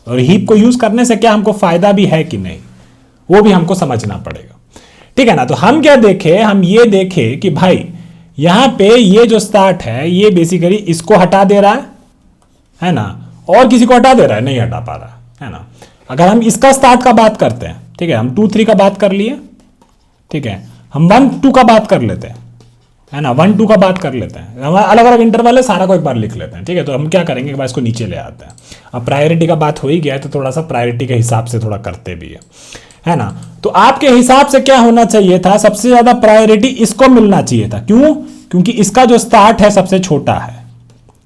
Speaker 1: और हीप को यूज करने से क्या हमको फायदा भी है कि नहीं, वो भी हमको समझना पड़ेगा। ठीक है ना, तो हम क्या देखे, हम ये देखे कि भाई यहाँ पे ये जो स्टार्ट है ये बेसिकली इसको हटा दे रहा है ना, और किसी को हटा दे रहा है, नहीं हटा पा रहा है ना। अगर हम इसका स्टार्ट का बात करते हैं, ठीक है, हम 2 3 का बात कर लिए, ठीक है, हम 1 2 का बात कर लेते हैं, है ना, 1 2 का बात कर लेते हैं, हमारा अलग अलग इंटरवल है, सारा को एक बार लिख लेते हैं। ठीक है, तो हम क्या करेंगे, एक बार इसको नीचे ले आते हैं। अब प्रायोरिटी का बात हो ही गया है तो थोड़ा सा प्रायोरिटी के हिसाब से थोड़ा करते भी है ना। तो आपके हिसाब से क्या होना चाहिए था, सबसे ज्यादा प्रायोरिटी इसको मिलना चाहिए था। क्यों? क्योंकि इसका जो स्टार्ट है सबसे छोटा है,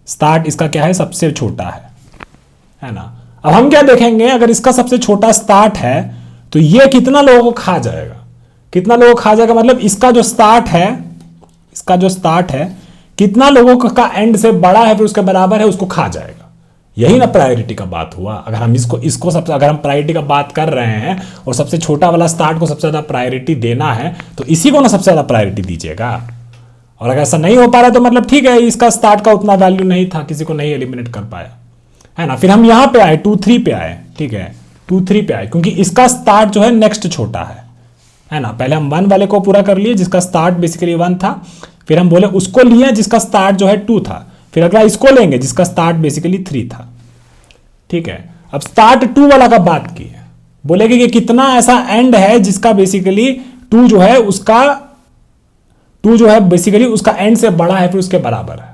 Speaker 1: स्टार्ट इसका क्या है, सबसे छोटा है ना। अब हम क्या देखेंगे, अगर इसका सबसे छोटा स्टार्ट है तो ये कितना लोगों को खा जाएगा, कितना लोगों को खा जाएगा, मतलब इसका जो स्टार्ट है कितना लोगों का एंड से बड़ा है फिर उसके बराबर है उसको खा जाएगा। यही ना प्रायोरिटी का बात हुआ। अगर हम इसको सबसे, अगर हम प्रायोरिटी का बात कर रहे हैं और सबसे छोटा वाला स्टार्ट को सबसे ज्यादा प्रायोरिटी देना है तो इसी को ना सबसे ज्यादा प्रायोरिटी दीजिएगा। और अगर ऐसा नहीं हो पा रहा तो मतलब ठीक है, इसका स्टार्ट का उतना वैल्यू नहीं था, किसी को नहीं एलिमिनेट कर पाया, है ना। फिर हम यहां पे आए 2 3 पे आए, ठीक है 2 3 पे आए क्योंकि इसका स्टार्ट जो है नेक्स्ट छोटा है ना। पहले हम 1 वाले को पूरा कर लिए जिसका स्टार्ट बेसिकली 1 था, फिर हम बोले उसको लिए जिसका स्टार्ट जो है 2 था, फिर अगला इसको लेंगे जिसका स्टार्ट बेसिकली 3 था, ठीक है। अब स्टार्ट 2 वाला का बात की है, बोलेगे कि कितना ऐसा एंड है जिसका बेसिकली 2 जो है बेसिकली उसका एंड से बड़ा है फिर उसके बराबर है।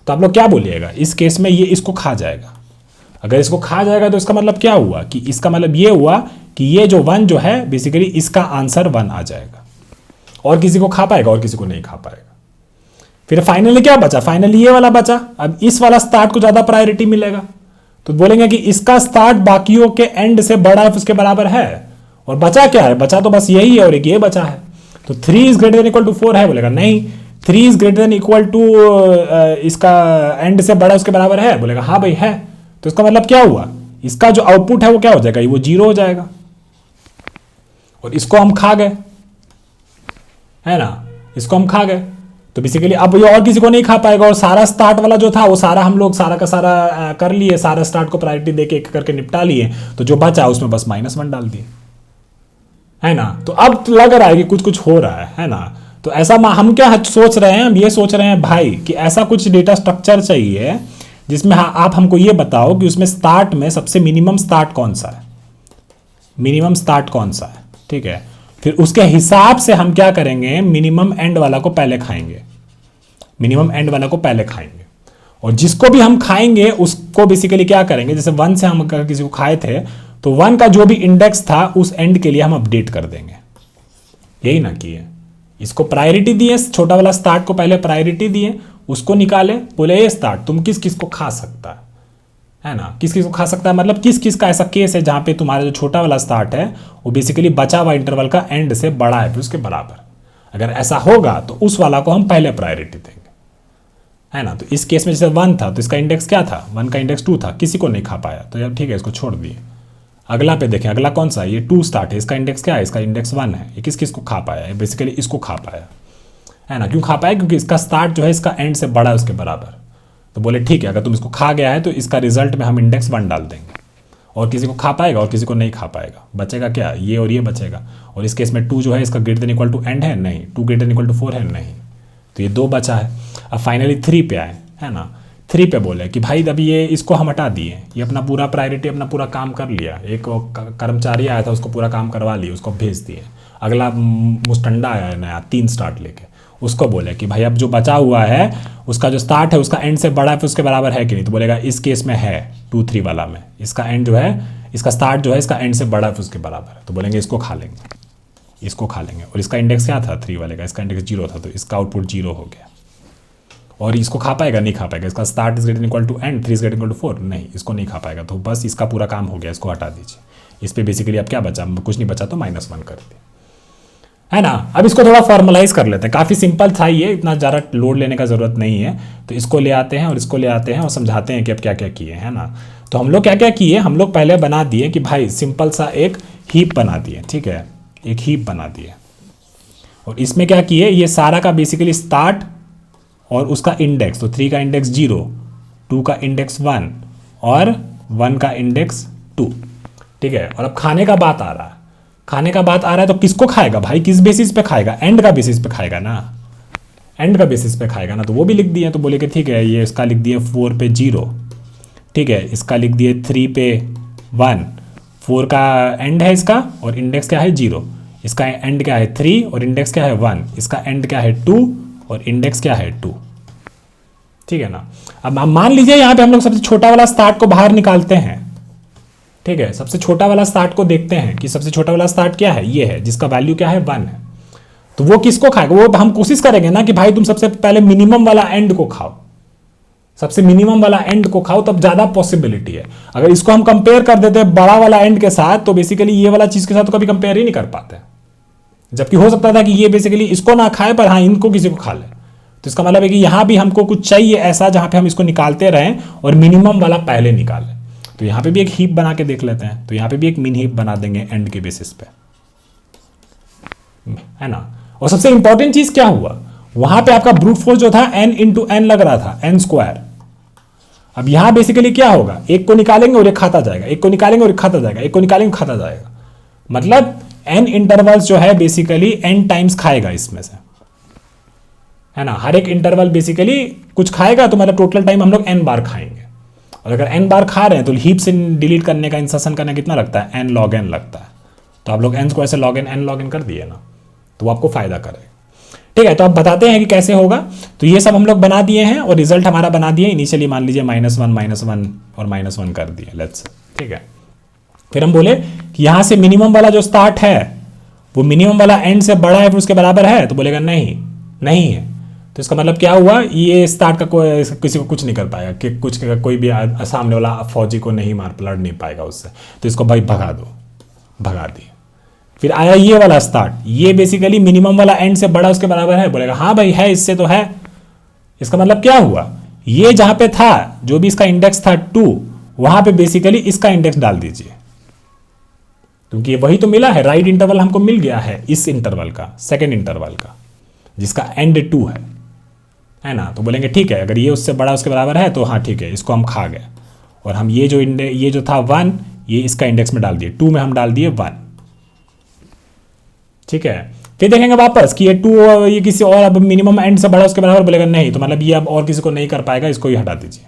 Speaker 1: तो आप लोग क्या बोलिएगा इस केस में, ये इसको खा जाएगा। अगर इसको खा जाएगा तो इसका मतलब क्या हुआ कि इसका मतलब ये हुआ कि ये जो 1 जो है बेसिकली इसका आंसर 1 आ जाएगा और किसी को खा पाएगा और किसी को नहीं खा पाएगा। फिर फाइनली क्या बचा, फाइनली ये वाला बचा। अब इस वाला स्टार्ट को ज्यादा प्रायोरिटी मिलेगा तो बोलेंगे कि इसका स्टार्ट बाकियों के एंड से बड़ा है उसके बराबर है। और बचा क्या है, बचा तो बस यही है और एक ये बचा है। तो 3 is greater than equal to 4 है, बोलेगा नहीं 3 is greater than equal to इसका एंड से बड़ा उसके बराबर है, बोलेगा हाँ भाई है। तो इसका मतलब क्या हुआ, इसका जो आउटपुट है वो क्या हो जाएगा, वो 0 हो जाएगा और इसको हम खा गए, है ना, इसको हम खा गए। तो बेसिकली अब ये और किसी को नहीं खा पाएगा और सारा स्टार्ट वाला जो था वो सारा हम लोग सारा का सारा कर लिए, सारा स्टार्ट को प्रायोरिटी देके एक करके निपटा लिए। तो जो बचा उसमें बस -1 डाल दिए, है ना। तो अब लग रहा है कि कुछ कुछ हो रहा है ना। तो ऐसा हम क्या सोच रहे हैं, हम ये सोच रहे हैं भाई कि ऐसा कुछ डेटा स्ट्रक्चर चाहिए जिसमें आप हमको ये बताओ कि उसमें स्टार्ट में सबसे मिनिमम स्टार्ट कौन सा है, मिनिमम स्टार्ट कौन सा है, ठीक है। फिर उसके हिसाब से हम क्या करेंगे, मिनिमम एंड वाला को पहले खाएंगे, मिनिमम एंड वाला को पहले खाएंगे। और जिसको भी हम खाएंगे उसको बेसिकली क्या करेंगे, जैसे 1 से हम अगर किसी को खाए थे तो 1 का जो भी इंडेक्स था उस एंड के लिए हम अपडेट कर देंगे। यही ना किए, इसको प्रायोरिटी दिए, छोटा वाला स्टार्ट को पहले प्रायोरिटी दिए, उसको निकाले, बोले ये स्टार्ट तुम किस किस को खा सकता है ना, किस किस को खा सकता है, मतलब किस किस का ऐसा केस है जहां पे तुम्हारा जो छोटा वाला स्टार्ट है वो बेसिकली बचा हुआ इंटरवल का एंड से बड़ा है फिर उसके बराबर। अगर ऐसा होगा तो उस वाला को हम पहले प्रायोरिटी देंगे, है ना। तो इस केस में जैसे 1 था तो इसका इंडेक्स क्या था, 1 का इंडेक्स 2 था, किसी को नहीं खा पाया तो यार ठीक है इसको छोड़ दिए। अगला पे देखें, अगला कौन सा है, ये 2 स्टार्ट है, इसका इंडेक्स क्या है, इसका इंडेक्स 1 है, ये किस किस को खा पाया है, बेसिकली इसको खा पाया, है ना। क्यों खा पाया, क्योंकि इसका स्टार्ट जो है इसका एंड से बड़ा है उसके बराबर। तो बोले ठीक है अगर तुम इसको खा गया है तो इसका रिजल्ट में हम इंडेक्स 1 डाल देंगे और किसी को खा पाएगा और किसी को नहीं खा पाएगा। बचेगा क्या, ये और ये बचेगा। और इस केस में 2 जो है इसका greater than equal to end है, नहीं 2 ग्रेटर देन इक्वल टू 4 है, नहीं। तो ये 2 बचा है। अब फाइनली 3 पे आए, है ना। 3 पे बोले कि भाई अभी ये इसको हम हटा दिए, ये अपना पूरा प्रायोरिटी अपना पूरा काम कर लिया, एक कर्मचारी आया था उसको पूरा काम करवा लिए, उसको भेज दिए। अगला मुस्टंडा आया है नया 3 स्टार्ट लेके, उसको बोले कि भाई अब जो बचा हुआ है उसका जो स्टार्ट है उसका एंड से बड़ा है फिर उसके बराबर है कि नहीं, तो बोलेगा इस केस में है 2 3 वाला में इसका एंड जो है, इसका स्टार्ट जो है इसका एंड से बड़ा है फिर उसके बराबर है, तो बोलेंगे इसको खा लेंगे, इसको खा लेंगे। और इसका इंडेक्स क्या था 3 वाले का, इसका इंडेक्स 0 था तो इसका आउटपुट 0 हो गया। और इसको खा पाएगा, नहीं खा पाएगा, इसका start is greater equal to end 3 is greater equal to 4, नहीं इसको नहीं खा पाएगा। तो बस इसका पूरा काम हो गया, इसको हटा दीजिए। इस पर बेसिकली अब क्या बचा, कुछ नहीं बचा तो -1 कर दिया, है ना। अब इसको थोड़ा फॉर्मलाइज कर लेते हैं, काफ़ी सिंपल था ये, इतना ज़्यादा लोड लेने का ज़रूरत नहीं है। तो इसको ले आते हैं और इसको ले आते हैं और समझाते हैं कि अब क्या क्या किए, है ना। तो हम लोग क्या क्या किए, हम लोग पहले बना दिए कि भाई सिंपल सा एक हीप बना दिए, ठीक है, एक हीप बना दिए। और इसमें क्या किए, ये सारा का बेसिकली स्टार्ट और उसका इंडेक्स, तो 3 का इंडेक्स 0, 2 का इंडेक्स 1 और 1 का इंडेक्स 2, ठीक है। और अब खाने का बात आ रहा है, खाने का बात आ रहा है तो किसको खाएगा भाई, किस बेसिस पे खाएगा, एंड का बेसिस पे खाएगा ना, एंड का बेसिस पे खाएगा ना। तो वो भी लिख दिए, तो बोले कि ठीक है ये इसका लिख दिए 4 पे 0, ठीक है, इसका लिख दिए 3 पे 1, 4 का एंड है इसका और इंडेक्स क्या है 0, इसका एंड क्या है 3 और इंडेक्स क्या है 1, इसका एंड क्या है 2 और इंडेक्स क्या है 2, ठीक है ना। अब मान लीजिए यहाँ पे हम लोग सबसे छोटा वाला स्टार्ट को बाहर निकालते हैं, ठीक है, सबसे छोटा वाला स्टार्ट को देखते हैं कि सबसे छोटा वाला स्टार्ट क्या है, ये है जिसका वैल्यू क्या है 1 है। तो वो किसको खाएगा, वो हम कोशिश करेंगे ना कि भाई तुम सबसे पहले मिनिमम वाला एंड को खाओ, सबसे मिनिमम वाला एंड को खाओ, तब ज्यादा पॉसिबिलिटी है। अगर इसको हम कंपेयर कर देते हैं बड़ा वाला एंड के साथ तो बेसिकली ये वाला चीज के साथ तो कभी कंपेयर ही नहीं कर पाते, जबकि हो सकता था कि ये बेसिकली इसको ना खाए पर हाँ इनको किसी को खा ले, तो इसका मतलब है कि यहाँ भी हमको कुछ चाहिए ऐसा जहाँ पे हम इसको निकालते रहें और मिनिमम वाला पहले निकालें। तो यहाँ पे भी एक हीप बना के देख लेते हैं। तो यहाँ पे भी एक मिन हीप बना देंगे एंड के बेसिस पे, है ना। और सबसे इंपॉर्टेंट चीज क्या हुआ, वहां पे आपका ब्रूट फोर्स जो था n इंटू एन लग रहा था, n स्क्वायर। अब यहां बेसिकली क्या होगा, एक को निकालेंगे और एक खाता जाएगा, एक को निकालेंगे और एक खाता जाएगा, एक को निकालेंगे खाता जाएगा। मतलब n इंटरवल्स जो है बेसिकली n टाइम्स खाएगा इसमें से, है ना। हर एक इंटरवल बेसिकली कुछ खाएगा, तो मतलब टोटल टाइम हम लोग n बार खाएंगे। और अगर n बार खा रहे हैं तो हीप से डिलीट करने का, इंसर्शन करने कितना लगता है, n log n लगता है। तो आप लोग n स्क्वायर से log n log n कर दिए ना, तो वो आपको फायदा करेगा। ठीक है, तो अब बताते हैं कि कैसे होगा। तो ये सब हम लोग बना दिए हैं और रिजल्ट हमारा बना दिए। इनिशियली मान लीजिए -1 और -1 कर दिए, लेट्स। ठीक है, फिर हम बोले कि यहां से मिनिमम वाला जो स्टार्ट है वो मिनिमम वाला एंड से बड़ा है फिर उसके बराबर है, तो बोलेगा नहीं, नहीं है। तो इसका मतलब क्या हुआ, ये स्टार्ट का कोई किसी को कुछ नहीं कर पाएगा, कि कुछ कोई भी सामने वाला फौजी को नहीं लड़ नहीं पाएगा उससे। तो इसको भाई भगा दो, भगा दिए। फिर आया ये वाला स्टार्ट, ये बेसिकली मिनिमम वाला एंड से बड़ा उसके बराबर है, बोलेगा हाँ भाई है, इससे तो है। इसका मतलब क्या हुआ, ये जहां पे था जो भी इसका इंडेक्स था 2, वहां पे बेसिकली इसका इंडेक्स डाल दीजिए, क्योंकि वही तो मिला है, राइट इंटरवल हमको मिल गया है इस इंटरवल का, सेकेंड इंटरवल का, जिसका एंड 2 है ना। तो बोलेंगे ठीक है, अगर ये उससे बड़ा उसके बराबर है तो हाँ ठीक है, इसको हम खा गए। और हम ये जो था 1, ये इसका इंडेक्स में डाल दिए, 2 में हम डाल दिए 1। ठीक है, फिर देखेंगे वापस कि ये 2 ये किसी और अब मिनिमम एंड से बड़ा उसके बराबर, बोलेगा नहीं, तो मतलब ये अब और किसी को नहीं कर पाएगा, इसको ही हटा दीजिए।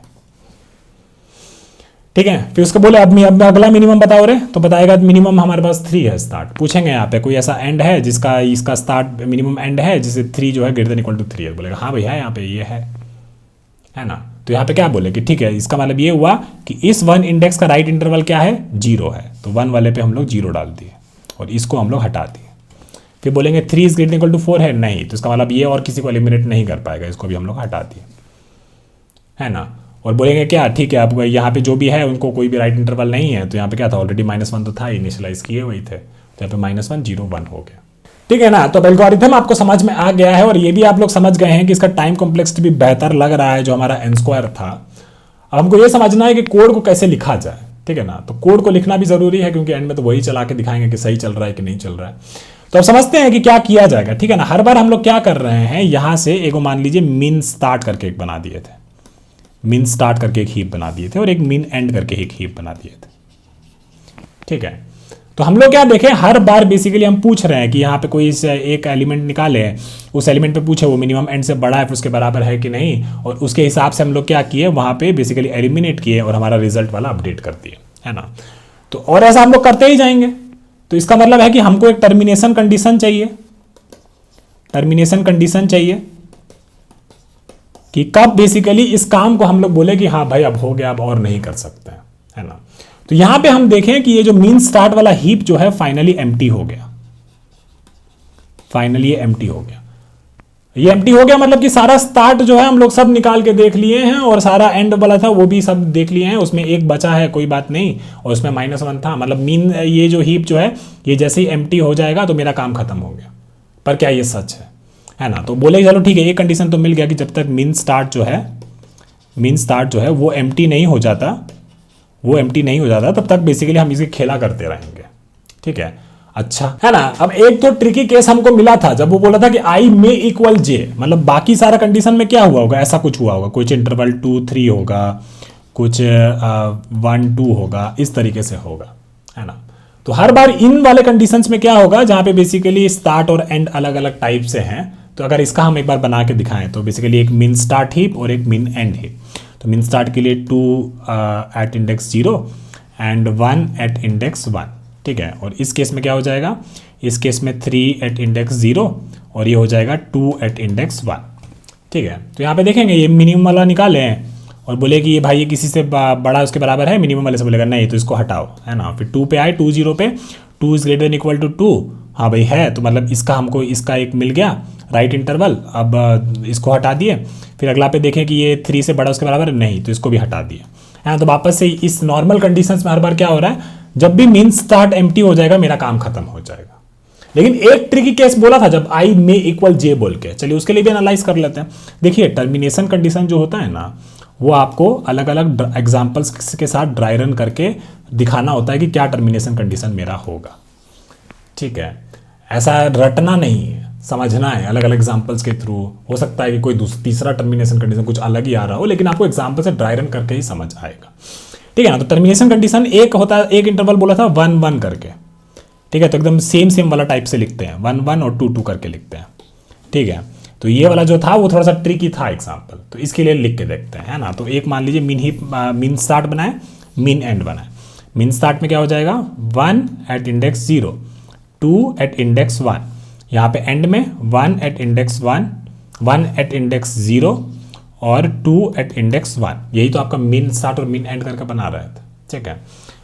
Speaker 1: ठीक है, फिर उसको बोले अब अगला मिनिमम बताओ रे, तो बताएगा मिनिमम हमारे पास 3 है स्टार्ट। पूछेंगे यहाँ पे कोई ऐसा एंड है जिसका इसका स्टार्ट मिनिमम एंड है जिसे 3 जो है ग्रेटर देन इक्वल टू 3 है, बोलेगा हाँ भैया यहाँ पे ये है ना। तो यहाँ पे क्या बोले कि ठीक है, इसका मतलब ये हुआ कि इस 1 इंडेक्स का राइट इंटरवल क्या है, 0 है। तो 1 वाले पे हम लोग 0 डाल दिए और इसको हम लोग हटा दिए। फिर बोलेंगे 3 इज ग्रेटर इक्वल टू 4 है, नहीं, तो इसका मतलब ये और किसी को एलिमिनेट नहीं कर पाएगा, इसको भी हम लोग हटा दिए, है ना। और बोलेंगे क्या, ठीक है, अब यहाँ पे जो भी है उनको कोई भी राइट इंटरवल नहीं है, तो यहाँ पे क्या था, ऑलरेडी -1 तो था, इनिशियलाइज किए वही थे, तो यहाँ पे -1 0 1 हो गया। ठीक है ना। तो अब एल्गोरिथम आपको समझ में आ गया है और ये भी आप लोग समझ गए हैं कि इसका टाइम कॉम्प्लेक्सिटी भी बेहतर लग रहा है जो हमारा n स्क्वायर था। अब हमको ये समझना है कि कोड को कैसे लिखा जाए। ठीक है ना, तो कोड को लिखना भी जरूरी है, क्योंकि एंड में तो वही चला के दिखाएंगे कि सही चल रहा है कि नहीं चल रहा है। तो अब समझते हैं कि क्या किया जाएगा। ठीक है ना, हर बार हम लोग क्या कर रहे हैं, यहां से एक मान लीजिए मिन स्टार्ट करके एक बना दिए थे, मिन स्टार्ट करके एक हीप बना दिए थे और एक मिन एंड करके एक हीप बना दिए थे। ठीक है, तो हम लोग क्या देखें, हर बार बेसिकली हम पूछ रहे हैं कि यहाँ पे कोई एक एलिमेंट निकाले, उस एलिमेंट पे पूछे वो मिनिमम एंड से बड़ा है फिर उसके बराबर है कि नहीं, और उसके हिसाब से हम लोग क्या किए, वहाँ पे बेसिकली एलिमिनेट किए और हमारा रिजल्ट वाला अपडेट कर दिए, है ना। तो और ऐसा हम लोग करते ही जाएंगे। तो इसका मतलब है कि हमको एक टर्मिनेशन कंडीशन चाहिए, टर्मिनेशन कंडीशन चाहिए कि कब बेसिकली इस काम को हम लोग बोले कि हाँ भाई अब हो गया, अब और नहीं कर सकते हैं, है ना। तो यहां पे हम देखें कि ये जो मीन स्टार्ट वाला हीप जो है फाइनली एम्प्टी हो गया, फाइनली ये एम्प्टी हो गया। ये एम्प्टी हो गया मतलब कि सारा स्टार्ट जो है हम लोग सब निकाल के देख लिए हैं और सारा एंड वाला था वो भी सब देख लिए हैं, उसमें एक बचा है कोई बात नहीं, और उसमें -1 था। मतलब मीन ये जो हीप जो है ये जैसे ही एम्प्टी हो जाएगा तो मेरा काम खत्म हो गया। पर क्या ये सच है ना। तो बोले चलो ठीक है, एक कंडीशन तो मिल गया कि जब तक मीन स्टार्ट जो है वो एम्प्टी नहीं हो जाता, तब तक बेसिकली हम इसे खेला करते रहेंगे। ठीक है, अच्छा है ना। अब एक तो ट्रिकी केस हमको मिला था जब वो बोला था कि i में इक्वल j, मतलब बाकी सारा कंडीशन में क्या हुआ होगा, ऐसा कुछ हुआ होगा, कुछ इंटरवल 2 3 होगा, कुछ 1 2 होगा, इस तरीके से होगा, है ना। तो हर बार इन वाले कंडीशंस में क्या होगा, जहां पे बेसिकली स्टार्ट और एंड अलग अलग टाइप से हैं। तो अगर इसका हम एक बार बना के दिखाएं तो बेसिकली एक मिन स्टार्ट हीप और एक मिन एंड हीप। तो मिन स्टार्ट के लिए 2 at index 0 and 1 at index 1। ठीक है, और इस केस में क्या हो जाएगा, इस केस में 3 एट इंडेक्स 0 और ये हो जाएगा 2 एट इंडेक्स 1। ठीक है, तो यहाँ पे देखेंगे ये मिनिमम वाला निकाले हैं और बोले कि ये भाई ये किसी से बड़ा उसके बराबर है, मिनिमम वाले से बोलेगा नहीं, तो इसको हटाओ, है ना। फिर 2 पे आए, 2 0 पे 2 इज ग्रेटर इक्वल टू 2, हाँ भाई है, तो मतलब इसका हमको इसका एक मिल गया राइट इंटरवल। अब इसको हटा दिए, फिर अगला पे देखें कि ये 3 से बड़ा उसके बराबर है, नहीं, तो इसको भी हटा दिए, है ना। तो वापस से इस नॉर्मल कंडीशंस में हर बार क्या हो रहा है, जब भी मीन स्टार्ट एम्प्टी हो जाएगा मेरा काम खत्म हो जाएगा, लेकिन एक ट्रिकी केस बोला था जब आई मे इक्वल जे बोल के, चलिए उसके लिए भी एनालाइज कर लेते हैं। देखिए टर्मिनेशन कंडीशन जो होता है ना, वो आपको अलग अलग एग्जाम्पल्स के साथ ड्राई रन करके दिखाना होता है कि क्या टर्मिनेशन कंडीशन मेरा होगा। ठीक है, ऐसा रटना नहीं है, समझना है अलग अलग एग्जाम्पल्स के थ्रू। हो सकता है कि कोई तीसरा टर्मिनेशन कंडीशन कुछ अलग ही आ रहा हो, लेकिन आपको एग्जाम्पल से ड्राई रन करके ही समझ आएगा। ठीक है ना, तो टर्मिनेशन कंडीशन एक होता है, एक इंटरवल बोला था 1 1 करके। ठीक है, तो एकदम सेम वाला टाइप से लिखते हैं, 1 1 और 2 2 करके लिखते हैं। ठीक है, तो ये वाला जो था वो थोड़ा सा ट्रिकी था एग्जाम्पल, तो इसके लिए लिख के देखते हैं, है ना। तो एक मान लीजिए मीन स्टार्ट बनाए, मीन एंड बनाए। मीन स्टार्ट में क्या हो जाएगा, 1 एट इंडेक्स 0, 2 एट इंडेक्स 1, यहाँ पे एंड में 1 एट इंडेक्स 1, 1 एट इंडेक्स 0 और 2 एट इंडेक्स 1। यही तो आपका मीन स्टार्ट और मीन एंड करके बना रहे थे। ठीक है,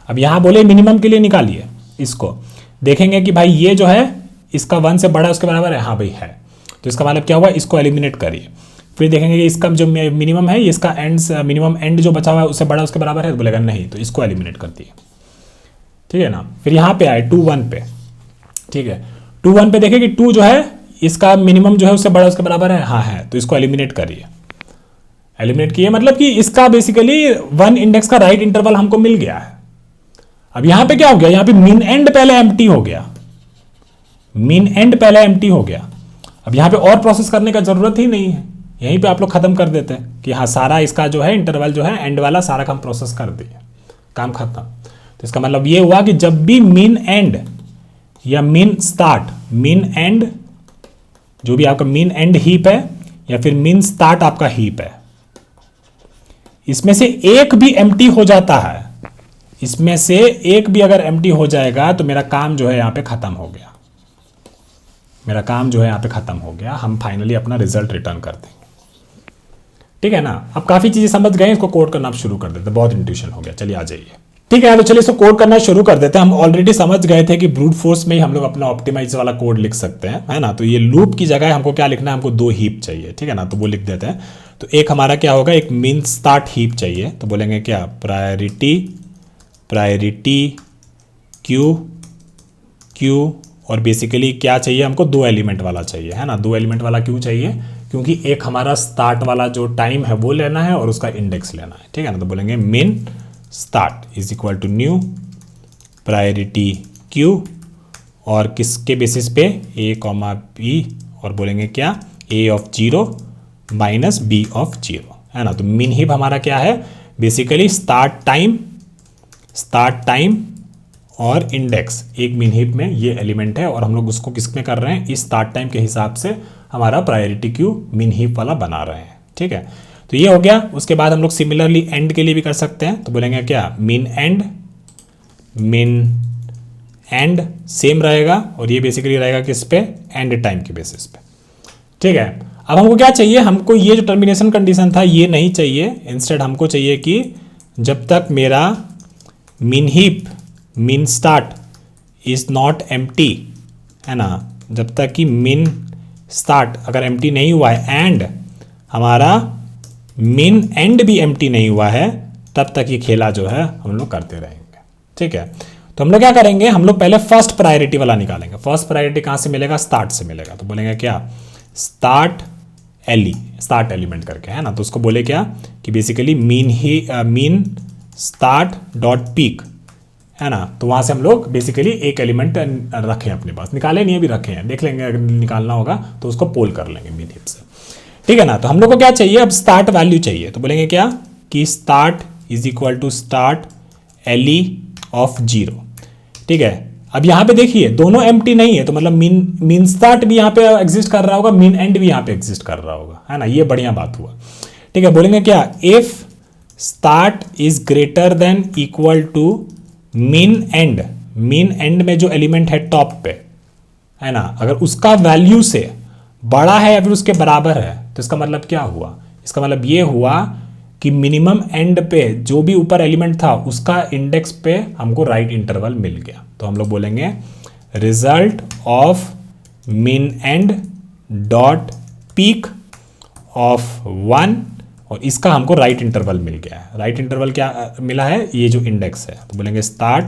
Speaker 1: अब यहाँ बोले मिनिमम के लिए निकालिए, इसको देखेंगे कि भाई ये जो है इसका 1 से बड़ा उसके बराबर है, हाँ भाई है, तो इसका मतलब क्या हुआ, इसको एलिमिनेट करिए। फिर देखेंगे कि इसका जो मिनिमम है, इसका मिनिमम एंड जो बचा हुआ है उससे बड़ा उसके बराबर है, तो बोलेगा नहीं, तो इसको एलिमिनेट कर दिए। ठीक है ना, फिर यहाँ पे आए 2 1 पे। ठीक है, 2 1 पे देखें कि 2 जो है इसका मिनिमम जो है उससे बड़ा उसके बराबर है, हाँ है, तो इसको एलिमिनेट करिए। एलिमिनेट किए मतलब कि इसका बेसिकली 1 इंडेक्स का राइट इंटरवल हमको मिल गया है। अब यहां पे क्या हो गया, यहां पे मीन एंड पहले एम्प्टी हो गया, मीन एंड पहले एम्प्टी हो गया। अब यहां पे और प्रोसेस करने का जरूरत ही नहीं है, यहीं पे आप लोग खत्म कर देते हैं कि हाँ सारा इसका जो है इंटरवल जो है एंड वाला सारा काम प्रोसेस कर दिए, काम खत्म। तो इसका मतलब ये हुआ कि जब भी मीन एंड या मीन स्टार्ट, मीन एंड जो भी आपका मीन एंड हीप है या फिर मीन स्टार्ट आपका हीप है, इसमें से एक भी एम्प्टी हो जाता है, इसमें से एक भी अगर एम्प्टी हो जाएगा तो मेरा काम जो है यहां पे खत्म हो गया, मेरा काम जो है यहां पे खत्म हो गया, हम फाइनली अपना रिजल्ट रिटर्न कर देंगे। ठीक है ना, अब काफी चीजें समझ गए, इसको कोड करना आप शुरू कर देते, बहुत इंट्यूशन हो गया। चलिए आ जाइए। ठीक है, तो चलिए इसको कोड करना शुरू कर देते हैं। हम ऑलरेडी समझ गए थे कि ब्रूट फोर्स में ही हम लोग अपना ऑप्टिमाइज वाला कोड लिख सकते हैं, है ना। तो ये लूप की जगह हमको क्या लिखना है, हमको 2 हीप चाहिए। ठीक है ना, तो वो लिख देते हैं। तो एक हमारा क्या होगा, एक मीन स्टार्ट हीप चाहिए, तो बोलेंगे क्या, प्रायोरिटी क्यू और बेसिकली क्या चाहिए हमको, 2 एलिमेंट वाला चाहिए, है ना। 2 एलिमेंट वाला क्यों चाहिए, क्योंकि एक हमारा स्टार्ट वाला जो टाइम है वो लेना है और उसका इंडेक्स लेना है। ठीक है ना, तो बोलेंगे min start is equal to new priority queue और किसके बेसिस पे, a कॉमा बी, और बोलेंगे क्या, a of 0 minus b of 0, है ना। तो min हीप हमारा क्या है, बेसिकली स्टार्ट टाइम और इंडेक्स, एक min हीप में ये एलिमेंट है और हम लोग उसको किस में कर रहे हैं, इस स्टार्ट टाइम के हिसाब से हमारा प्रायोरिटी क्यू min हीप वाला बना रहे हैं। ठीक है, तो ये हो गया। उसके बाद हम लोग सिमिलरली एंड के लिए भी कर सकते हैं, तो बोलेंगे क्या, min एंड सेम रहेगा और ये बेसिकली रहेगा किस पे, एंड टाइम के बेसिस पे। ठीक है, अब हमको क्या चाहिए, हमको ये जो टर्मिनेशन कंडीशन था ये नहीं चाहिए, इंस्टेड हमको चाहिए कि जब तक मेरा min heap, min start is not empty, है ना, जब तक कि min स्टार्ट अगर एम्प्टी नहीं हुआ है एंड हमारा min एंड भी एम्प्टी नहीं हुआ है, तब तक ये खेला जो है हम लोग करते रहेंगे। ठीक है, तो हम लोग क्या करेंगे, हम लोग पहले फर्स्ट प्रायोरिटी वाला निकालेंगे। फर्स्ट प्रायोरिटी कहाँ से मिलेगा, स्टार्ट से मिलेगा, तो बोलेंगे क्या, स्टार्ट एलिमेंट करके, है ना। तो उसको बोले क्या कि basically min start dot peak, है ना। तो वहाँ से हम लोग बेसिकली एक एलिमेंट रखें अपने पास, निकाले नहीं अभी रखे हैं, देख लेंगे अगर निकालना होगा तो उसको पोल कर लेंगे min हीप से। ठीक है ना, तो हम लोग को क्या चाहिए, अब स्टार्ट वैल्यू चाहिए, तो बोलेंगे क्या कि start is equal to start L of 0। ठीक है, अब यहाँ पे देखिए दोनों एम्प्टी नहीं है, तो मतलब मीन स्टार्ट भी यहाँ पे एग्जिस्ट कर रहा होगा, मीन एंड भी यहाँ पे एग्जिस्ट कर रहा होगा, है ना। ये बढ़िया बात हुआ। ठीक है, बोलेंगे क्या, if start is greater than equal to min end में जो एलिमेंट है टॉप पे, है ना, अगर उसका वैल्यू से बड़ा है या फिर उसके बराबर है, तो इसका मतलब क्या हुआ, इसका मतलब ये हुआ कि मिनिमम एंड पे जो भी ऊपर एलिमेंट था उसका इंडेक्स पे हमको राइट इंटरवल मिल गया। तो हम लोग बोलेंगे result of min and dot peak of 1 और इसका हमको राइट इंटरवल मिल गया है। राइट इंटरवल क्या मिला है, ये जो इंडेक्स है, तो बोलेंगे start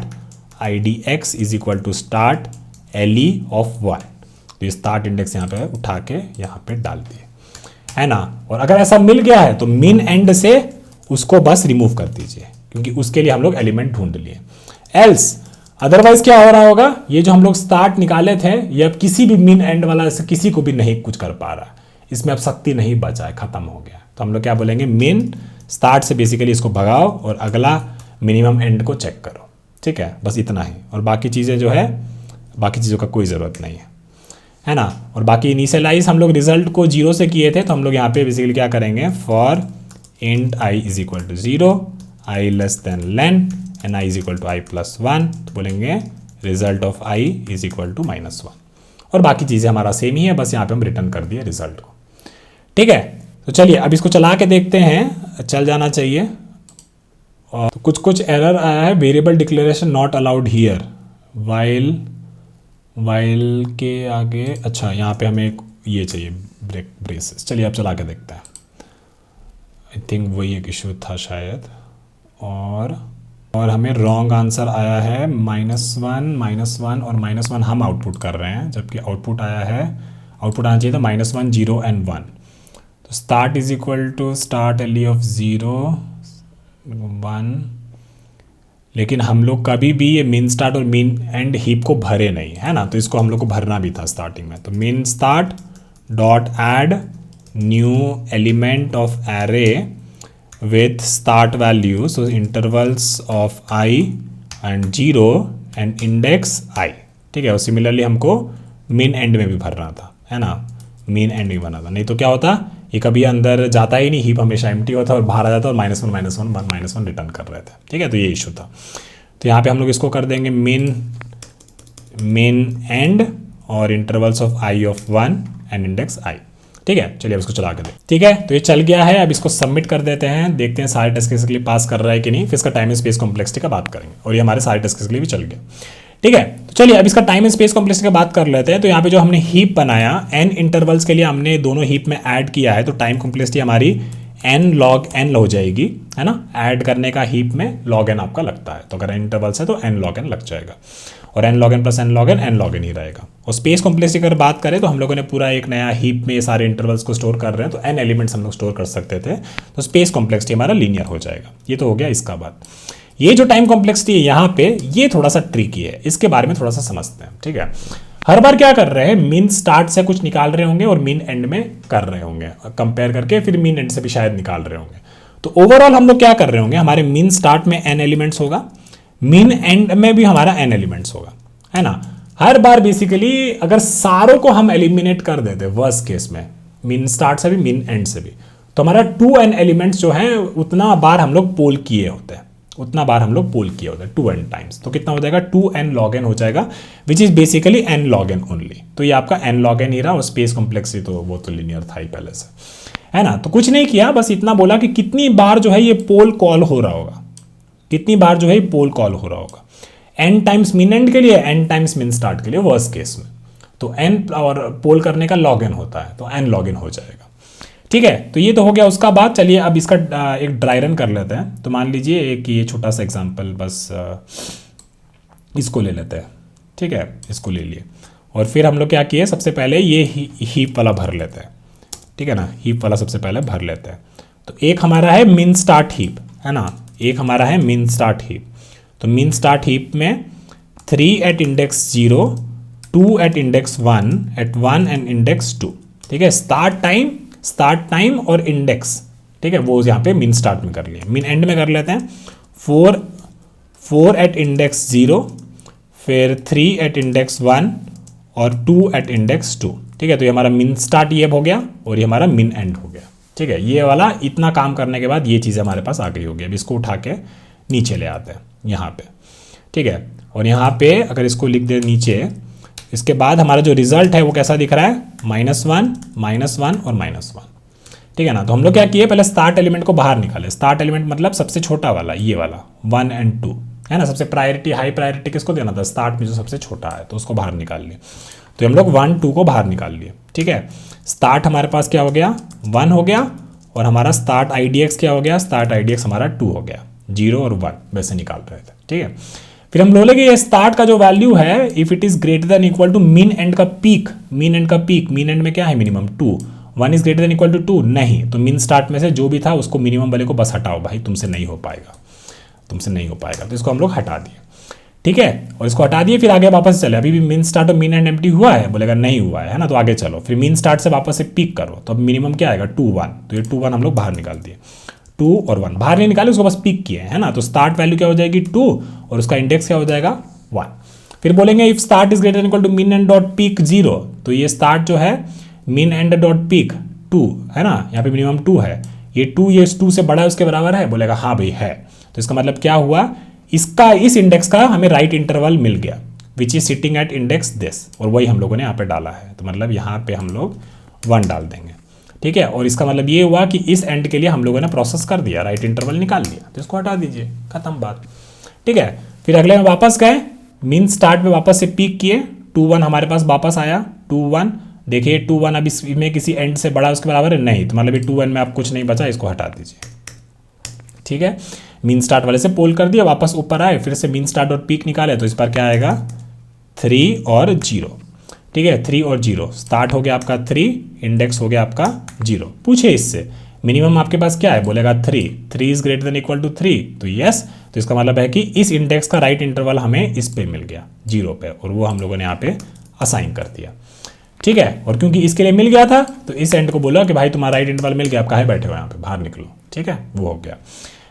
Speaker 1: IDX is equal to start LE of 1। तो ये स्टार्ट इंडेक्स यहाँ पे उठा के यहाँ पे डाल दिए, है ना। और अगर ऐसा मिल गया है तो मिन एंड से उसको बस रिमूव कर दीजिए, क्योंकि उसके लिए हम लोग एलिमेंट ढूंढ लिए। एल्स अदरवाइज क्या हो रहा होगा, ये जो हम लोग स्टार्ट निकाले थे ये अब किसी भी मिन एंड वाला से किसी को भी नहीं कुछ कर पा रहा, इसमें अब शक्ति नहीं बचा है, खत्म हो गया। तो हम लोग क्या बोलेंगे, मिन स्टार्ट से बेसिकली इसको भगाओ और अगला मिनिमम एंड को चेक करो, ठीक है। बस इतना ही, और बाकी चीज़ें जो है बाकी चीज़ों का कोई ज़रूरत नहीं है ना। और बाकी इनिशियलाइज हम लोग रिजल्ट को 0 से किए थे, तो हम लोग यहाँ पे बेसिकली क्या करेंगे, for int i is equal to 0, i less than len and i is equal to i plus 1, तो बोलेंगे result of i is equal to -1। और बाकी चीज़ें हमारा सेम ही है, बस यहाँ पे हम रिटर्न कर दिए रिजल्ट को, ठीक है। तो चलिए अब इसको चला के देखते हैं, चल जाना चाहिए। और तो कुछ एरर आया है, variable declaration not allowed here, while के आगे, अच्छा यहाँ पे हमें ये चाहिए ब्रेसेस। चलिए अब चला के देखते हैं, आई थिंक वही एक इशू था शायद। और हमें रॉन्ग आंसर आया है -1 और -1 हम आउटपुट कर रहे हैं, जबकि आउटपुट आना चाहिए था -1 0 एंड 1। तो start is equal to start LE of 0 1, लेकिन हम लोग कभी भी ये मिन स्टार्ट और मिन एंड हीप को भरे नहीं, है ना। तो इसको हम लोग को भरना भी था स्टार्टिंग में। तो min start dot add new element of array with start value, so intervals of I and 0 and index I, ठीक है। और सिमिलरली हमको min end में भी भरना था, है ना, min end भी बना था, नहीं तो क्या होता, ये कभी अंदर जाता ही नहीं, हीप हमेशा एम्प्टी होता और बाहर आ जाता और -1 रिटर्न कर रहे थे, ठीक है। तो ये इशू था। तो यहाँ पे हम लोग इसको कर देंगे min end और intervals of I of 1 and index I, ठीक है। चलिए अब इसको चला के दें, ठीक है। तो ये चल गया है, अब इसको सबमिट कर देते हैं, देखते हैं सारे टेस्ट केस के लिए पास कर रहा है कि नहीं, फिर इसका टाइम एंड स्पेस कॉम्प्लेक्सिटी का बात करेंगे। और ये हमारे सारे टेस्ट केस के लिए भी चल गया, ठीक है। तो चलिए अब इसका टाइम एंड स्पेस कॉम्प्लेक्सिटी का बात कर लेते हैं। तो यहाँ पे जो हमने हीप बनाया, n इंटरवल्स के लिए हमने दोनों हीप में ऐड किया है, तो टाइम कॉम्प्लेक्सिटी हमारी n log n हो जाएगी, है ना। ऐड करने का हीप में log n आपका लगता है, तो अगर n इंटरवल्स है तो n log n लग जाएगा, और n log n plus n log n ही रहेगा। और स्पेस कॉम्प्लेक्सिटी अगर बात करें तो हम लोगों ने पूरा एक नया हीप में ये सारे इंटरवल्स को स्टोर कर रहे हैं, तो n एलिमेंट्स हम लोग स्टोर कर सकते थे, तो स्पेस कॉम्प्लेक्सिटी हमारा लीनियर हो जाएगा। ये तो हो गया इसका बात। ये जो टाइम कॉम्प्लेक्सिटी है यहाँ पे, ये थोड़ा सा ट्रिकी है, इसके बारे में थोड़ा सा समझते हैं, ठीक है। हर बार क्या कर रहे हैं, मिन स्टार्ट से कुछ निकाल रहे होंगे और मिन एंड में कर रहे होंगे कंपेयर करके, फिर मिन एंड से भी शायद निकाल रहे होंगे। तो ओवरऑल हम लोग क्या कर रहे होंगे, हमारे मिन स्टार्ट में n एलिमेंट्स होगा, मिन एंड में भी हमारा n एलिमेंट्स होगा, है ना। हर बार बेसिकली अगर सारों को हम एलिमिनेट कर देते वर्स्ट केस में, मिन स्टार्ट से भी मिन एंड से भी, तो हमारा 2n एलिमेंट्स जो हैं उतना बार हम लोग पोल किए होते हैं, 2n टाइम्स। तो कितना हो जाएगा, 2n log n हो जाएगा, which is basically n log n only. तो ये आपका n log n ही रहा, और स्पेस कॉम्प्लेक्सिटी तो वो तो लिनियर था ही पहले से, है ना। तो कुछ नहीं किया, बस इतना बोला कि कितनी बार जो है ये पोल कॉल हो रहा होगा, n टाइम्स मिन एंड के लिए, n टाइम्स मिन स्टार्ट के लिए वर्स्ट केस में। तो n और पोल करने का log n होता है, तो n log n हो जाएगा, ठीक है। तो ये तो हो गया उसका बाद। चलिए अब इसका एक ड्राई रन कर लेते हैं। तो मान लीजिए एक ये छोटा सा एग्जांपल, बस इसको ले लेते हैं, ठीक है, इसको ले लिए। और फिर हम लोग क्या किए, सबसे पहले ये हीप वाला भर लेते हैं, ठीक है ना, हीप वाला सबसे पहले भर लेते हैं। तो एक हमारा है मिन स्टार्ट हीप, है ना, एक हमारा है मिन स्टार्ट हीप। तो मिन स्टार्ट हीप में 3 at index 0, 2 at index 1, at 1 and index 2, ठीक है। स्टार्ट टाइम और इंडेक्स, ठीक है, वो यहाँ पे मिन स्टार्ट में कर लिए। मिन एंड में कर लेते हैं 4 एट इंडेक्स 0, फिर 3 एट इंडेक्स 1 और 2 एट इंडेक्स 2, ठीक है। तो ये हमारा मिन स्टार्ट ये हो गया और ये हमारा मिन एंड हो गया, ठीक है। ये वाला इतना काम करने के बाद ये चीज़ हमारे पास आ गई होगी। अब इसको उठा के नीचे ले आते हैं यहाँ पे, ठीक है। और यहाँ पे अगर इसको लिख दे नीचे, इसके बाद हमारा जो रिजल्ट है वो कैसा दिख रहा है, -1 और -1, ठीक है ना। तो हम लोग क्या किए, पहले स्टार्ट एलिमेंट को बाहर निकाले। स्टार्ट एलिमेंट मतलब सबसे छोटा वाला, ये वाला 1 and 2, है ना। सबसे हाई प्रायोरिटी किसको देना था, स्टार्ट में जो सबसे छोटा है, तो उसको बाहर निकाल लिए। तो हम लोग 1 2 को बाहर निकाल लिए, ठीक है। स्टार्ट हमारे पास क्या हो गया, 1 हो गया, और हमारा स्टार्ट IDX क्या हो गया, स्टार्ट IDX हमारा 2 हो गया, 0 और 1 वैसे निकाल रहे थे, ठीक है। फिर हम बोलेंगे ये स्टार्ट का जो वैल्यू है if it is greater than equal to min end का पीक, मीन एंड में क्या है minimum 2, 1 is greater than equal to 2 नहीं, तो मीन स्टार्ट में से जो भी था उसको मिनिमम वाले को बस हटाओ भाई, तुमसे नहीं हो पाएगा, तो इसको हम लोग हटा दिए, ठीक है। और इसको हटा दिए, फिर आगे वापस चले, अभी भी मीन स्टार्ट और मीन एंड एम्प्टी हुआ है, बोलेगा नहीं हुआ है ना, तो आगे चलो, फिर मीन स्टार्ट से वापस से पिक करो, तो अब मिनिमम क्या आएगा 2 1, तो ये 2 1 हम लोग बाहर निकाल दिए, 2 और 1 बाहर नहीं निकाले, उसको बस पिक किए है ना, तो स्टार्ट वैल्यू क्या हो जाएगी 2 और उसका इंडेक्स क्या हो जाएगा 1। फिर बोलेंगे if start is greater than equal to min end dot peek 0, तो ये स्टार्ट जो है मीन एंड डॉट पिक 2 है ना, यहाँ पे मिनिमम 2 है, ये 2 से बड़ा है उसके बराबर है, बोलेगा हाँ भाई है, तो इसका मतलब क्या हुआ, इसका इस इंडेक्स का हमें राइट इंटरवल मिल गया which is sitting at index this, और वही हम लोगों ने यहाँ पे डाला है, तो मतलब यहाँ पे हम लोग 1 डाल देंगे, ठीक है। और इसका मतलब ये हुआ कि इस एंड के लिए हम लोगों ने प्रोसेस कर दिया, राइट इंटरवल निकाल दिया, तो इसको हटा दीजिए, खत्म बात, ठीक है। फिर अगले में वापस गए, मीन स्टार्ट में वापस से पीक किए, 2 1 हमारे पास वापस आया, 2 1 देखिए 2 1 अब इसमें किसी एंड से बड़ा उसके बराबर है नहीं, तो मतलब 2 1 में अब कुछ नहीं बचा, इसको हटा दीजिए, ठीक है। मीन स्टार्ट वाले से पोल कर दिया, वापस ऊपर आए, फिर से मीन स्टार्ट और पीक निकाले, तो इस पर क्या आएगा 3 और 0, ठीक है, 3 और 0, स्टार्ट हो गया आपका 3, इंडेक्स हो गया आपका 0। पूछे इससे मिनिमम आपके पास क्या है, बोलेगा 3 is greater than equal to 3, तो यस, तो इसका मतलब है कि इस इंडेक्स का राइट इंटरवल हमें इस पे मिल गया 0 पे, और वो हम लोगों ने यहाँ पे असाइन कर दिया, ठीक है। और क्योंकि इसके लिए मिल गया था तो इस एंड को बोला कि भाई तुम्हारा राइट इंटरवल मिल गया, आप काहे बैठे हो यहाँ पे, बाहर निकलो, ठीक है, वो हो गया।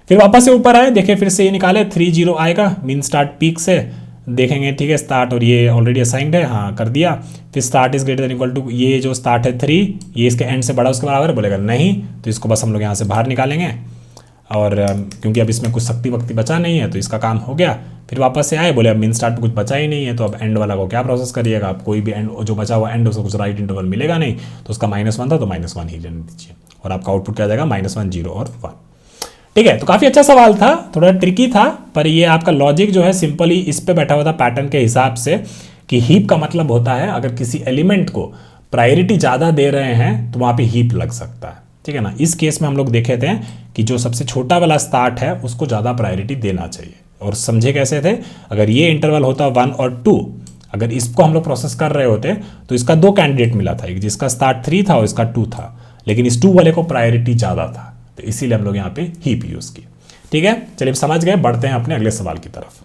Speaker 1: फिर वापस से ऊपर आए, देखिए फिर से ये निकाले 3 0 आएगा, मीन स्टार्ट पीक से देखेंगे, ठीक है, स्टार्ट और ये ऑलरेडी असाइंड है, हाँ कर दिया। फिर start is greater than equal to, ये जो स्टार्ट है 3, ये इसके एंड से बड़ा उसके बराबर है, बोलेगा नहीं, तो इसको बस हम लोग यहाँ से बाहर निकालेंगे, और क्योंकि अब इसमें कुछ शक्ति वक्ति बचा नहीं है तो इसका काम हो गया। फिर वापस से आए, बोले अब मीन स्टार्ट में कुछ बचा ही नहीं है, तो अब एंड वाला को क्या प्रोसेस करिएगा, आप कोई भी एंड जो बचा हुआ एंड उसको कुछ राइट इंटरवल मिलेगा नहीं, तो उसका -1 था तो -1 ही रहने दीजिए, और आपका आउटपुट क्या जाएगा -1 0 और 1, ठीक है। तो काफ़ी अच्छा सवाल था, थोड़ा ट्रिकी था, पर ये आपका लॉजिक जो है सिंपली इस पे बैठा हुआ था पैटर्न के हिसाब से, कि हीप का मतलब होता है अगर किसी एलिमेंट को प्रायोरिटी ज़्यादा दे रहे हैं तो वहाँ पे हीप लग सकता है, ठीक है ना। इस केस में हम लोग देखे थे कि जो सबसे छोटा वाला स्टार्ट है उसको ज़्यादा प्रायोरिटी देना चाहिए, और समझे कैसे थे, अगर ये इंटरवल होता 1 और 2, अगर इसको हम लोग प्रोसेस कर रहे होते तो इसका 2 कैंडिडेट मिला था, एक जिसका स्टार्ट 3 था और इसका 2 था, लेकिन इस 2 वाले को प्रायोरिटी ज़्यादा था, तो इसीलिए हम लोग यहाँ पे हीप यूज़ किए, ठीक है। चलिए समझ गए, बढ़ते हैं अपने अगले सवाल की तरफ।